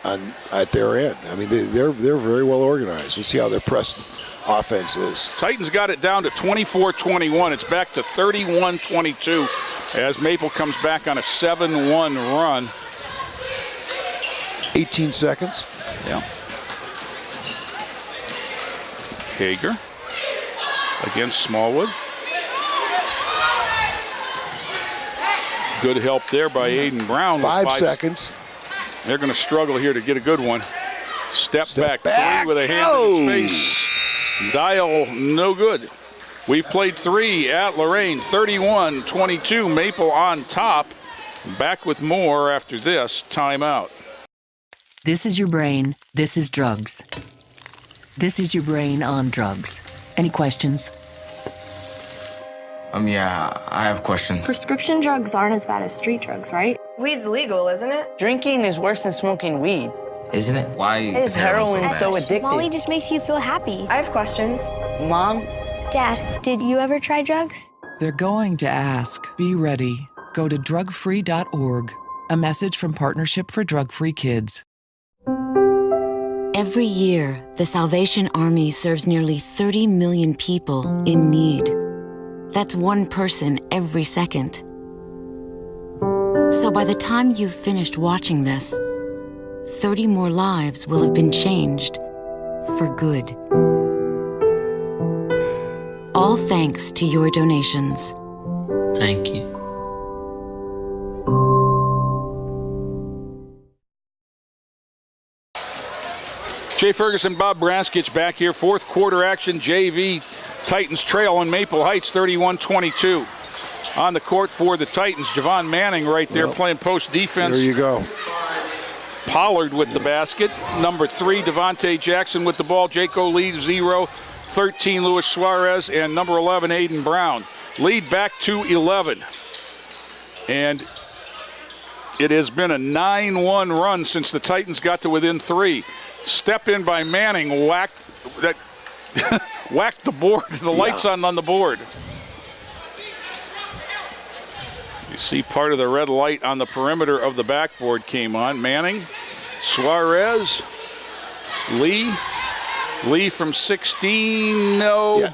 at their end. I mean, they're very well organized. Let's see how their press offense is. Titans got it down to 24-21. It's back to 31-22 as Maple comes back on a 7-1 run. 18 seconds. Yeah. Hager against Smallwood. Good help there by Aiden Brown. 5 seconds. They're going to struggle here to get a good one. Step back. 3 with a hand in his face. Dial no good. We've played 3 at Lorain. 31-22. Maple on top. Back with more after this timeout. This is your brain. This is drugs. This is your brain on drugs. Any questions? Yeah, I have questions. Prescription drugs aren't as bad as street drugs, right? Weed's legal, isn't it? Drinking is worse than smoking weed. Isn't it? Why is heroin so addictive? Molly just makes you feel happy. I have questions. Mom? Dad, did you ever try drugs? They're going to ask. Be ready. Go to drugfree.org. A message from Partnership for Drug-Free Kids. Every year, the Salvation Army serves nearly 30 million people in need. That's one person every second. So by the time you've finished watching this, 30 more lives will have been changed for good. All thanks to your donations. Thank you. Jay Ferguson, Bob Braskich back here. Fourth quarter action. JV Titans trail on Maple Heights 31-22. On the court for the Titans, Javon Manning right there playing post defense. There you go. Pollard with the basket. Number 3, Devontae Jackson with the ball. Jaco lead 0. 13, Luis Suarez. And number 11, Aiden Brown. Lead back to 11. And it has been a 9-1 run since the Titans got to within 3. Step in by Manning, whacked the board, the lights on the board. You see part of the red light on the perimeter of the backboard came on. Manning, Suarez, Lee from 16, no. Yeah.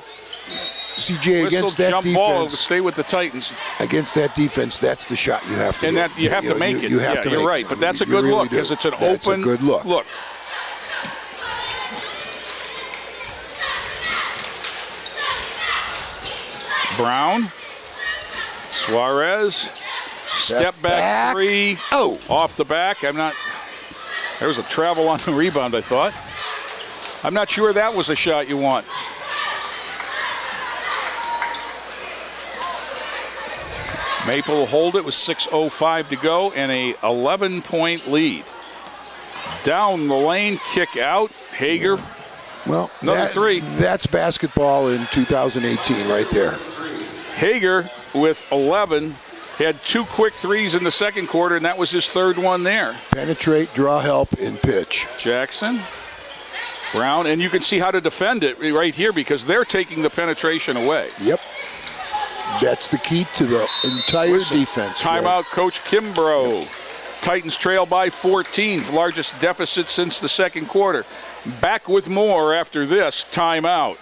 See, Jay, against that jump defense, ball, stay with the Titans. Against that defense, that's the shot you have to and get. That you have to make it. You have to you're make right, it. but that's a good look because it's an open good look. Brown, Suarez, step back 3. Oh, off the back. There was a travel on the rebound, I thought. I'm not sure that was a shot you want. Maple will hold it with 6:05 to go and a 11-point lead. Down the lane, kick out. Hager. Well, another 3. That's basketball in 2018 right there. Hager with 11 had 2 quick threes in the second quarter, and that was his 3rd one there. Penetrate, draw help, and pitch. Jackson, Brown, and you can see how to defend it right here because they're taking the penetration away. Yep. That's the key to the entire defense. Timeout, right? Coach Kimbrough. Yep. Titans trail by 14, largest deficit since the second quarter. Back with more after this timeout.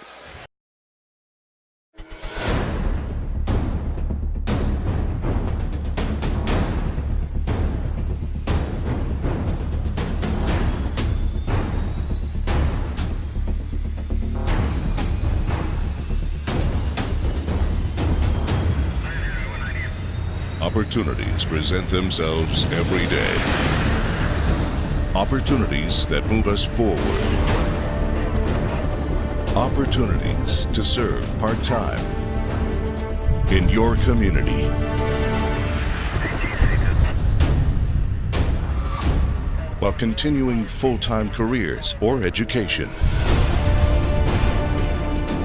Opportunities present themselves every day. Opportunities that move us forward. Opportunities to serve part-time in your community. While continuing full-time careers or education.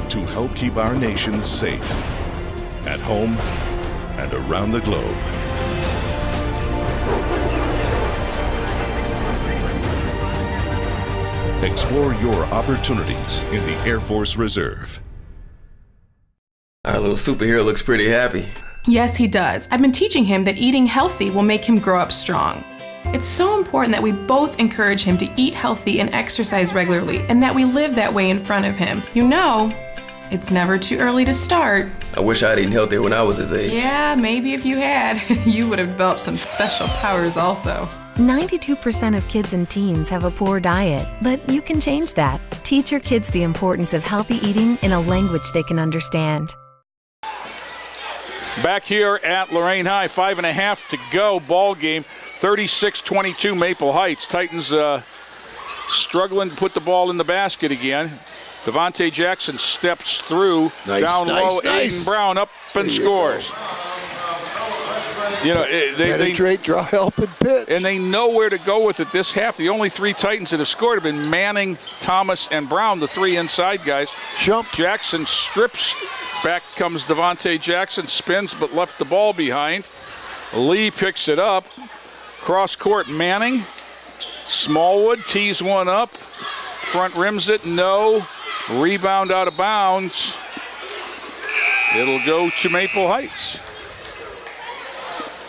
To help keep our nation safe, at home and around the globe. Explore your opportunities in the Air Force Reserve. Our little superhero looks pretty happy. Yes, he does. I've been teaching him that eating healthy will make him grow up strong. It's so important that we both encourage him to eat healthy and exercise regularly, and that we live that way in front of him. You know, it's never too early to start. I wish I'd eaten healthier when I was his age. Yeah, maybe if you had, you would have developed some special powers also. 92% of kids and teens have a poor diet, but you can change that. Teach your kids the importance of healthy eating in a language they can understand. Back here at Lorain High, 5.5 to go, ball game, 36-22 Maple Heights. Titans struggling to put the ball in the basket again. Devontae Jackson steps through, down low, Aiden Brown up and scores. You know, penetrate, draw, help, and pitch. And they know where to go with it this half. The only three Titans that have scored have been Manning, Thomas, and Brown, the three inside guys. Jackson strips. Back comes Devontae Jackson, spins but left the ball behind. Lee picks it up. Cross court, Manning. Smallwood tees one up. Front rims it, no. Rebound out of bounds. It'll go to Maple Heights.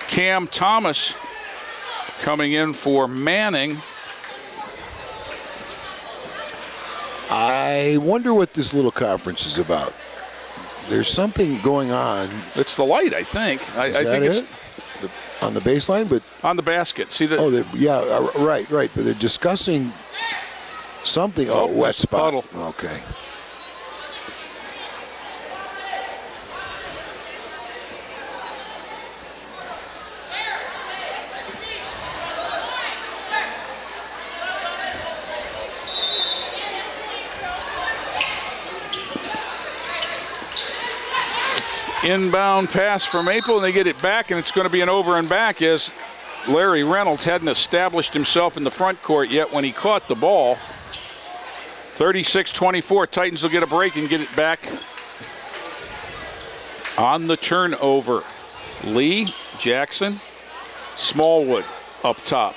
Cam Thomas coming in for Manning. I wonder what this little conference is about. There's something going on. It's the light, I think. I think it's on the baseline, but on the basket. See the? Oh, yeah, right. But they're discussing something. Oh, wet spot. Puddle. Okay. Inbound pass for Maple, and they get it back, and it's going to be an over and back as Larry Reynolds hadn't established himself in the front court yet when he caught the ball. 36-24, Titans will get a break and get it back on the turnover. Lee, Jackson, Smallwood up top.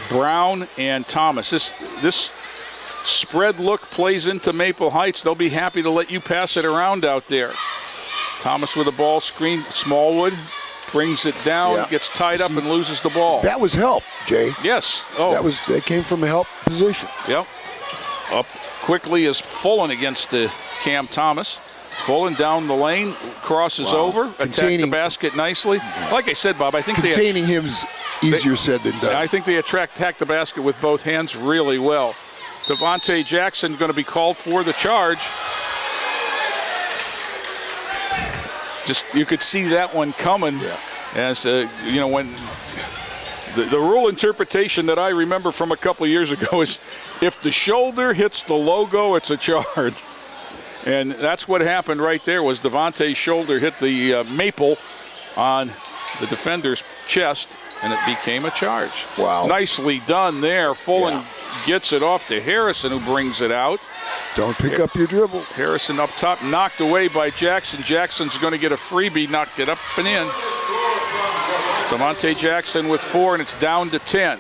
Brown and Thomas. This spread look plays into Maple Heights. They'll be happy to let you pass it around out there. Thomas with a ball screen. Smallwood brings it down, gets tied up, and loses the ball. That was help, Jay. Yes. Oh, that came from a help position. Yep. Up quickly is Fullen against the Cam Thomas. Fullen down the lane, crosses over, attack the basket nicely. Like I said, Bob, I think containing him's easier said than done. I think they attack the basket with both hands really well. Devontae Jackson going to be called for the charge. Just you could see that one coming, as you know, when the rule interpretation that I remember from a couple of years ago is if the shoulder hits the logo, it's a charge, and that's what happened right there. Was Devontae's shoulder hit the maple on the defender's chest, and it became a charge. Wow! Nicely done there. Fullen gets it off to Harrison, who brings it out. Don't pick up your dribble. Harrison up top, knocked away by Jackson. Jackson's going to get a freebie, knocked it up and in. Devontae Jackson with 4, and it's down to 10.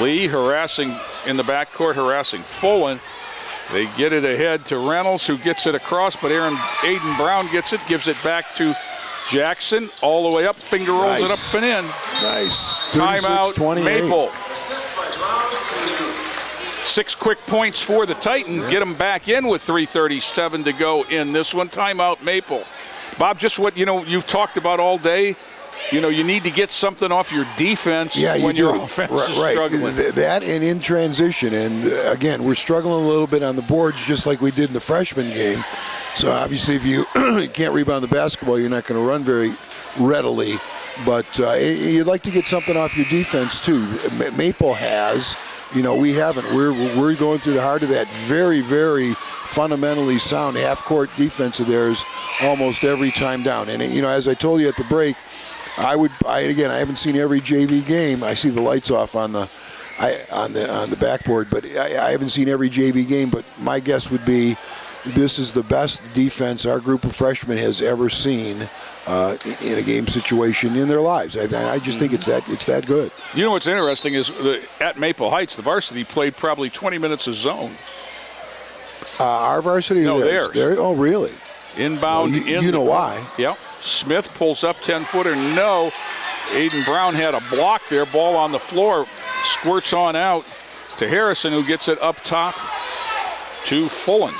Lee harassing in the backcourt, harassing Fullen. They get it ahead to Reynolds, who gets it across, but Aiden Brown gets it, gives it back to Jackson, all the way up, finger rolls it up and in. Nice. Timeout, Maple. 6 quick points for the Titans. Get them back in with 3:37 to go in this one. Timeout, Maple. Bob, just what you've talked about all day. you need to get something off your defense when your offense is struggling. That and in transition. And, again, we're struggling a little bit on the boards just like we did in the freshman game. So, obviously, if you can't rebound the basketball, you're not going to run very readily. But you'd like to get something off your defense, too. Maple has. We haven't. We're going through the heart of that very, very fundamentally sound half-court defense of theirs almost every time down. And, as I told you at the break, I haven't seen every JV game. I see the lights off on the backboard, but I haven't seen every JV game. But my guess would be this is the best defense our group of freshmen has ever seen in a game situation in their lives. I just think it's that good. What's interesting is at Maple Heights, the varsity played probably 20 minutes of zone. Our varsity? No, theirs. Oh, really? Inbound. You know why. Yep. Smith pulls up 10-footer. No. Aiden Brown had a block there. Ball on the floor. Squirts on out to Harrison, who gets it up top to Fullen.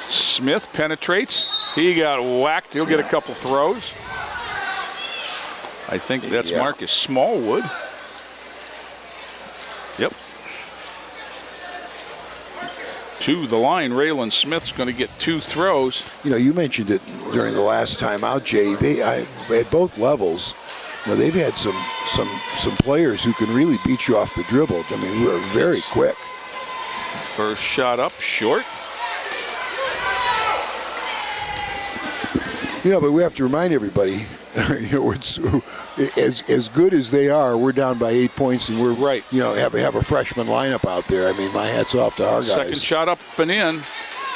Smith penetrates. He got whacked. He'll get a couple throws. I think that's Marcus Smallwood. Yep. To the line, Raylan Smith's going to get 2 throws. You mentioned it during the last time out, Jay. At both levels, they've had some players who can really beat you off the dribble. We're very quick. First shot up, short. But we have to remind everybody, as good as they are, we're down by 8 points, and we're have a freshman lineup out there. My hat's off to our guys. Second shot up and in.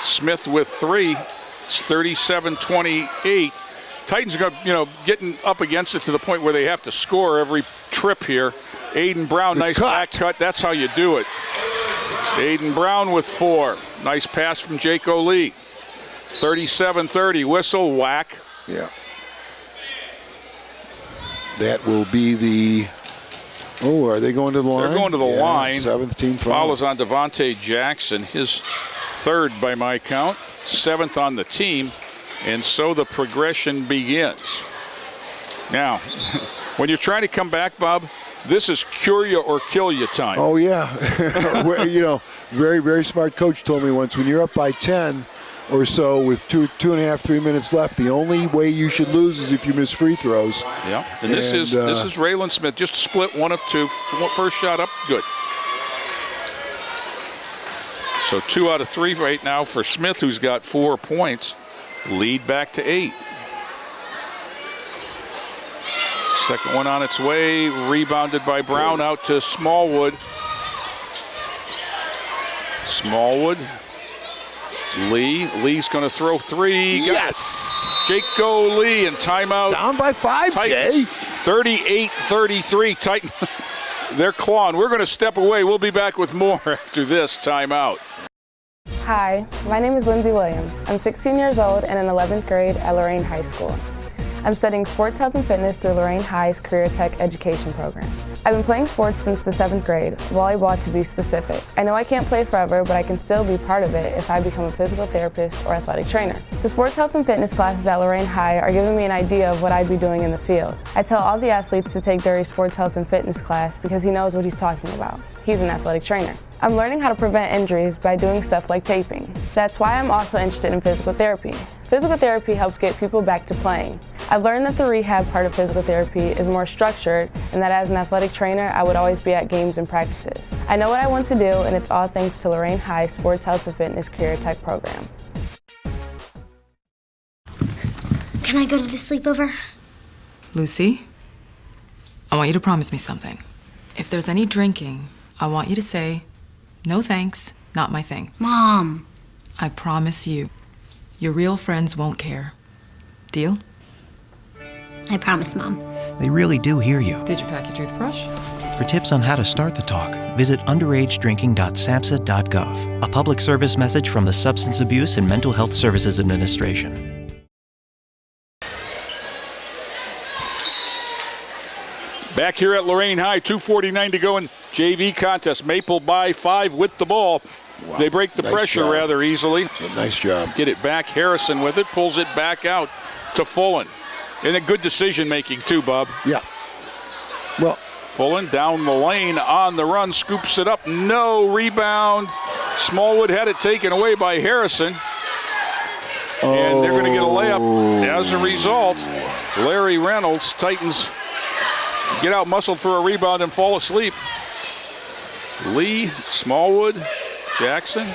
Smith with 3. It's 37-28. Titans are getting up against it to the point where they have to score every trip here. Aiden Brown, nice back cut. That's how you do it. Aiden Brown with 4. Nice pass from Jake O'Lee. 37-30, whistle, whack. Yeah. That will be the... Oh, are they going to the line? They're going to the line. 7th team foul. Follows on Devontae Jackson, his 3rd by my count, 7th on the team, and so the progression begins. Now, when you're trying to come back, Bob, this is cure you or kill you time. Oh, yeah. Very, very smart coach told me once, when you're up by 10 or so with 2.5, 3 minutes left, the only way you should lose is if you miss free throws. Yeah, and this is Raylan Smith, just split 1 of 2. First shot up, good. So 2 out of 3 right now for Smith, who's got 4 points. Lead back to 8. Second one on its way, rebounded by Brown out to Smallwood. Smallwood. Lee's going to throw 3. Yes! Jake Lee and timeout. Down by 5, Jay. 38-33. Titan. They're clawing. We're going to step away. We'll be back with more after this timeout. Hi, my name is Lindsay Williams. I'm 16 years old and in 11th grade at Lorain High School. I'm studying sports health and fitness through Lorain High's Career Tech Education program. I've been playing sports since the 7th grade, volleyball to be specific. I know I can't play forever, but I can still be part of it if I become a physical therapist or athletic trainer. The sports health and fitness classes at Lorain High are giving me an idea of what I'd be doing in the field. I tell all the athletes to take Dury's sports health and fitness class because he knows what he's talking about. He's an athletic trainer. I'm learning how to prevent injuries by doing stuff like taping. That's why I'm also interested in physical therapy. Physical therapy helps get people back to playing. I've learned that the rehab part of physical therapy is more structured and that as an athletic trainer, I would always be at games and practices. I know what I want to do, and it's all thanks to Lorain High Sports Health and Fitness Career Tech program. Can I go to the sleepover? Lucy, I want you to promise me something. If there's any drinking, I want you to say, "No thanks, not my thing." Mom. I promise you, your real friends won't care. Deal? I promise, Mom. They really do hear you. Did you pack your toothbrush? For tips on how to start the talk, visit underagedrinking.samhsa.gov. A public service message from the Substance Abuse and Mental Health Services Administration. Back here at Lorain High, 2:49 to go in JV contest. Maple by 5 with the ball. Wow. They break the pressure rather easily. Nice job. Get it back. Harrison with it, pulls it back out to Fullen. And a good decision-making, too, Bob. Yeah. Well, Fullen down the lane on the run, scoops it up, no rebound. Smallwood had it taken away by Harrison. And they're going to get a layup as a result. Larry Reynolds, Titans get out muscled for a rebound and fall asleep. Lee, Smallwood, Jackson.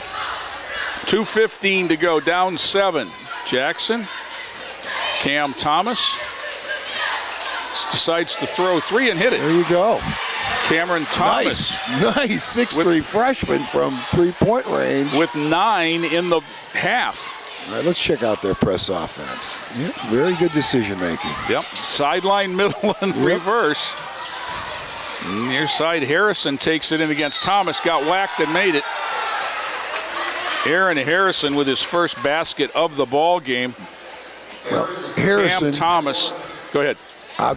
2:15 to go, down 7. Jackson, Cam Thomas decides to throw 3 and hit it. There you go. Cameron Thomas. Nice 6'3" freshman from three-point range. With 9 in the half. All right, let's check out their press offense. Yep, very good decision making. Yep, sideline, middle, and reverse. Near side, Harrison takes it in against Thomas, got whacked and made it. Aaron Harrison with his first basket of the ball game. Well, Harrison, Cam Thomas, go ahead.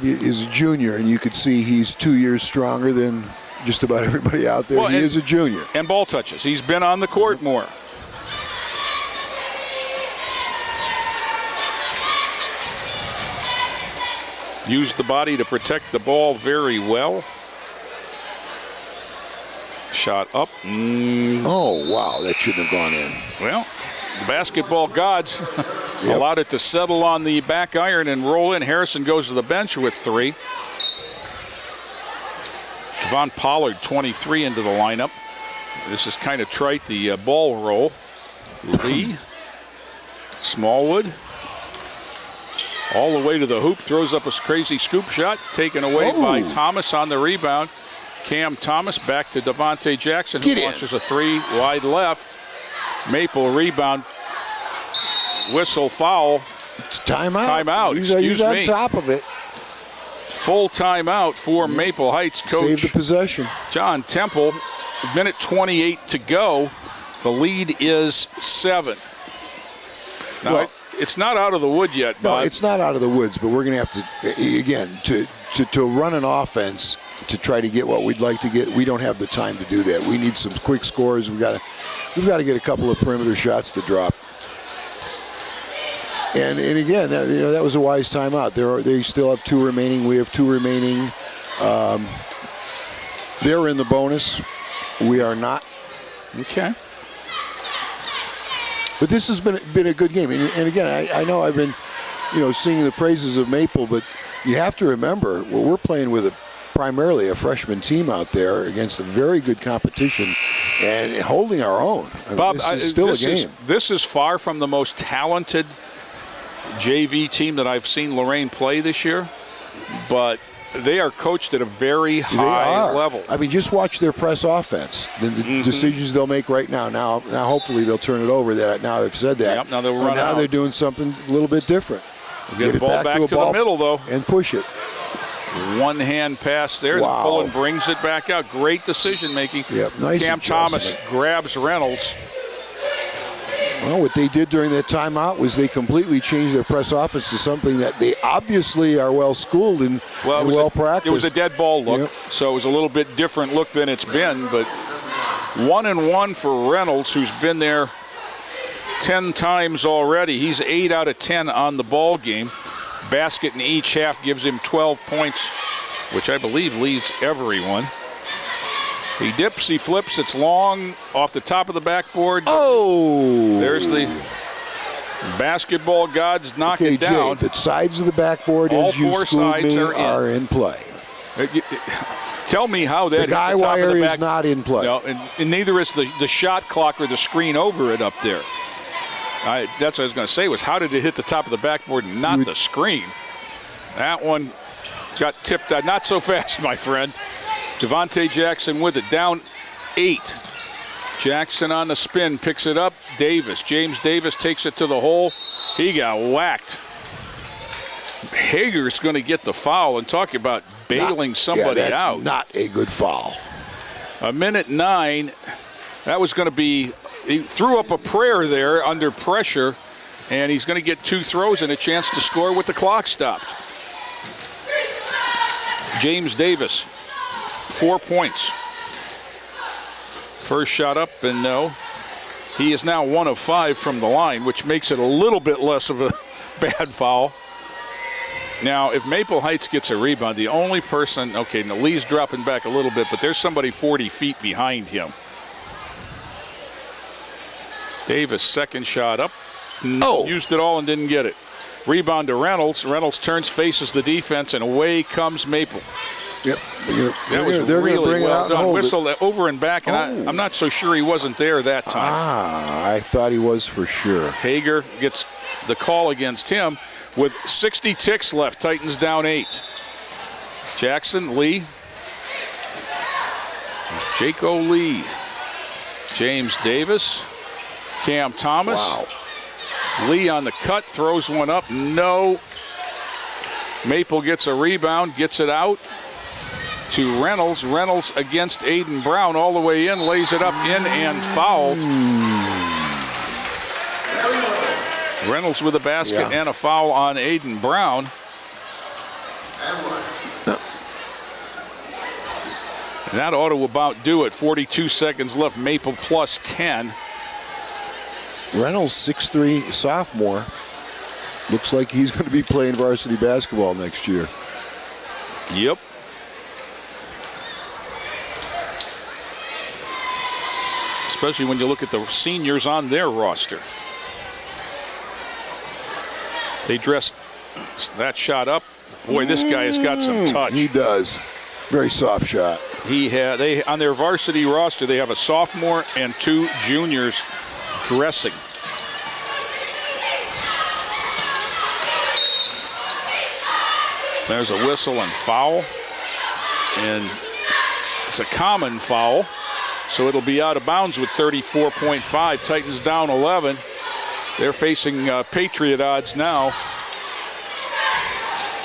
Is a junior, and you could see he's 2 years stronger than just about everybody out there. Well, he is a junior. And ball touches. He's been on the court more. Used the body to protect the ball very well. Shot up. Oh, wow, that shouldn't have gone in. Well, the basketball gods allowed it to settle on the back iron and roll in. Harrison goes to the bench with 3. Javon Pollard, 23, into the lineup. This is kind of trite, the ball roll. Lee, Smallwood, all the way to the hoop, throws up a crazy scoop shot, taken away by Thomas on the rebound. Cam Thomas back to Devontae Jackson, who launches a 3 wide left. Maple rebound. Whistle foul. It's timeout. Timeout. He's on top of it. Full timeout for Maple Heights coach. Save the possession. John Temple. Minute 28 to go. The lead is 7. Now, well, it's not out of the wood yet, Bob. No, it's not out of the woods, but we're going to have to, again, to run an offense to try to get what we'd like to get. We don't have the time to do that. We need some quick scores. We've got to get a couple of perimeter shots to drop. And again, that was a wise timeout. They still have 2 remaining. We have 2 remaining. They're in the bonus. We are not. Okay. But this has been a good game. And again, I know I've been, singing the praises of Maple, but you have to remember, we're playing with primarily a freshman team out there against a very good competition and holding our own. Bob, this is still a game. This is far from the most talented JV team that I've seen Lorain play this year, but they are coached at a very high level. I mean, just watch their press offense. The decisions they'll make right now. Now, hopefully they'll turn it over. Now I've said that. Yep, now they'll run out. Now they're doing something a little bit different. Get the ball back to the middle, though. And push it. One-hand pass there. Wow. Fullen brings it back out. Great decision-making. Yep, nice Cam Thomas grabs Reynolds. Well, what they did during that timeout was they completely changed their press offense to something that they obviously are well-schooled and well-practiced. It was a dead ball look, so it was a little bit different look than it's been. But 1-and-1 for Reynolds, who's been there 10 times already. He's 8 out of 10 on the ball game. Basket in each half gives him 12 points, which I believe leads everyone. He dips, he flips, it's long off the top of the backboard. Oh! There's the basketball gods knock it down. Jay, the sides of the backboard, all as you 4 schooled sides me, are in play. Tell me how that the guy wire is not in play. No, and neither is the shot clock or the screen over it up there. That's what I was going to say, was how did it hit the top of the backboard and not the screen? That one got tipped out. Not so fast, my friend. Devontae Jackson with it, down 8. Jackson on the spin, picks it up. James Davis takes it to the hole. He got whacked. Hager's going to get the foul, and talk about bailing somebody out. Not a good foul. A minute 9. That was going to be, he threw up a prayer there under pressure, and he's going to get 2 throws and a chance to score with the clock stopped. James Davis, 4 points. First shot up and no. He is now 1 of 5 from the line, which makes it a little bit less of a bad foul. Now, if Maple Heights gets a rebound, the only person, okay, now Lee's dropping back a little bit, but there's somebody 40 feet behind him. Davis, second shot up. Used it all and didn't get it. Rebound to Reynolds. Reynolds turns, faces the defense, and away comes Maple. Yep. That was really well done. Whistle over and back, and I'm not so sure he wasn't there that time. I thought he was for sure. Hager gets the call against him with 60 ticks left. Titans down 8. Jackson, Lee. Jaco Lee. James Davis. Cam Thomas. Wow. Lee on the cut, throws one up. No. Maple gets a rebound, gets it out to Reynolds. Reynolds against Aiden Brown all the way in, lays it up in and fouled. Reynolds with a basket and a foul on Aiden Brown. And that ought to about do it. 42 seconds left. Maple plus 10. Reynolds, 6'3", sophomore. Looks like he's going to be playing varsity basketball next year. Yep. Especially when you look at the seniors on their roster. They dressed that shot up. Boy, this guy has got some touch. He does. Very soft shot. They on their varsity roster, they have a sophomore and 2 juniors dressing. There's a whistle and foul. And it's a common foul. So it'll be out of bounds with 34.5. Titans down 11. They're facing Patriot odds now.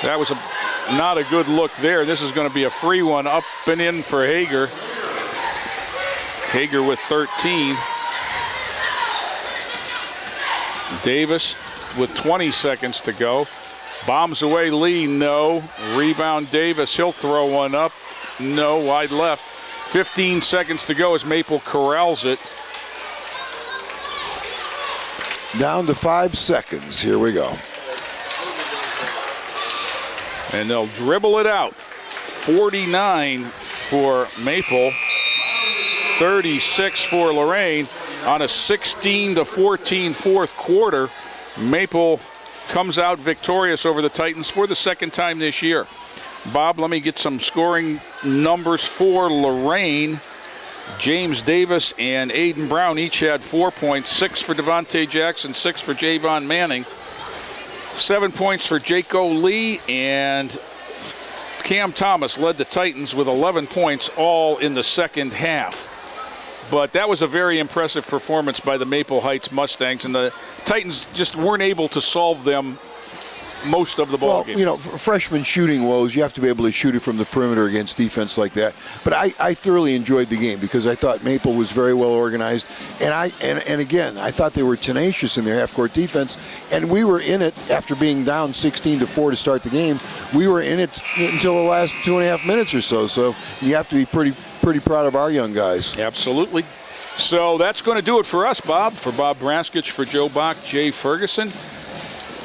That was not a good look there. This is going to be a free one up and in for Hager. Hager with 13. Davis with 20 seconds to go. Bombs away Lee, no. Rebound Davis, he'll throw one up. No, wide left. 15 seconds to go as Maple corrals it. Down to 5 seconds. Here we go. And they'll dribble it out. 49 for Maple. 36 for Lorain. On a 16-14 fourth quarter, Maple comes out victorious over the Titans for the second time this year. Bob, let me get some scoring numbers for Lorain. James Davis and Aiden Brown each had 4 points. 6 for Devontae Jackson, 6 for Javon Manning. 7 points for Jaco Lee, and Cam Thomas led the Titans with 11 points, all in the second half. But that was a very impressive performance by the Maple Heights Mustangs, and the Titans just weren't able to solve them most of the ball game. You know, freshman shooting woes, you have to be able to shoot it from the perimeter against defense like that. But I thoroughly enjoyed the game because I thought Maple was very well organized. And again, I thought they were tenacious in their half-court defense. And we were in it after being down 16-4 to start the game. We were in it until the last 2.5 minutes or so. So you have to be pretty proud of our young guys. Absolutely. So that's going to do it for us, Bob. For Bob Braskich, for Joe Bach, Jay Ferguson.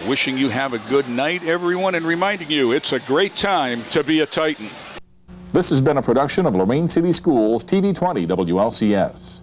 Wishing you have a good night, everyone, and reminding you it's a great time to be a Titan. This has been a production of Lorain City Schools TV 20 WLCS.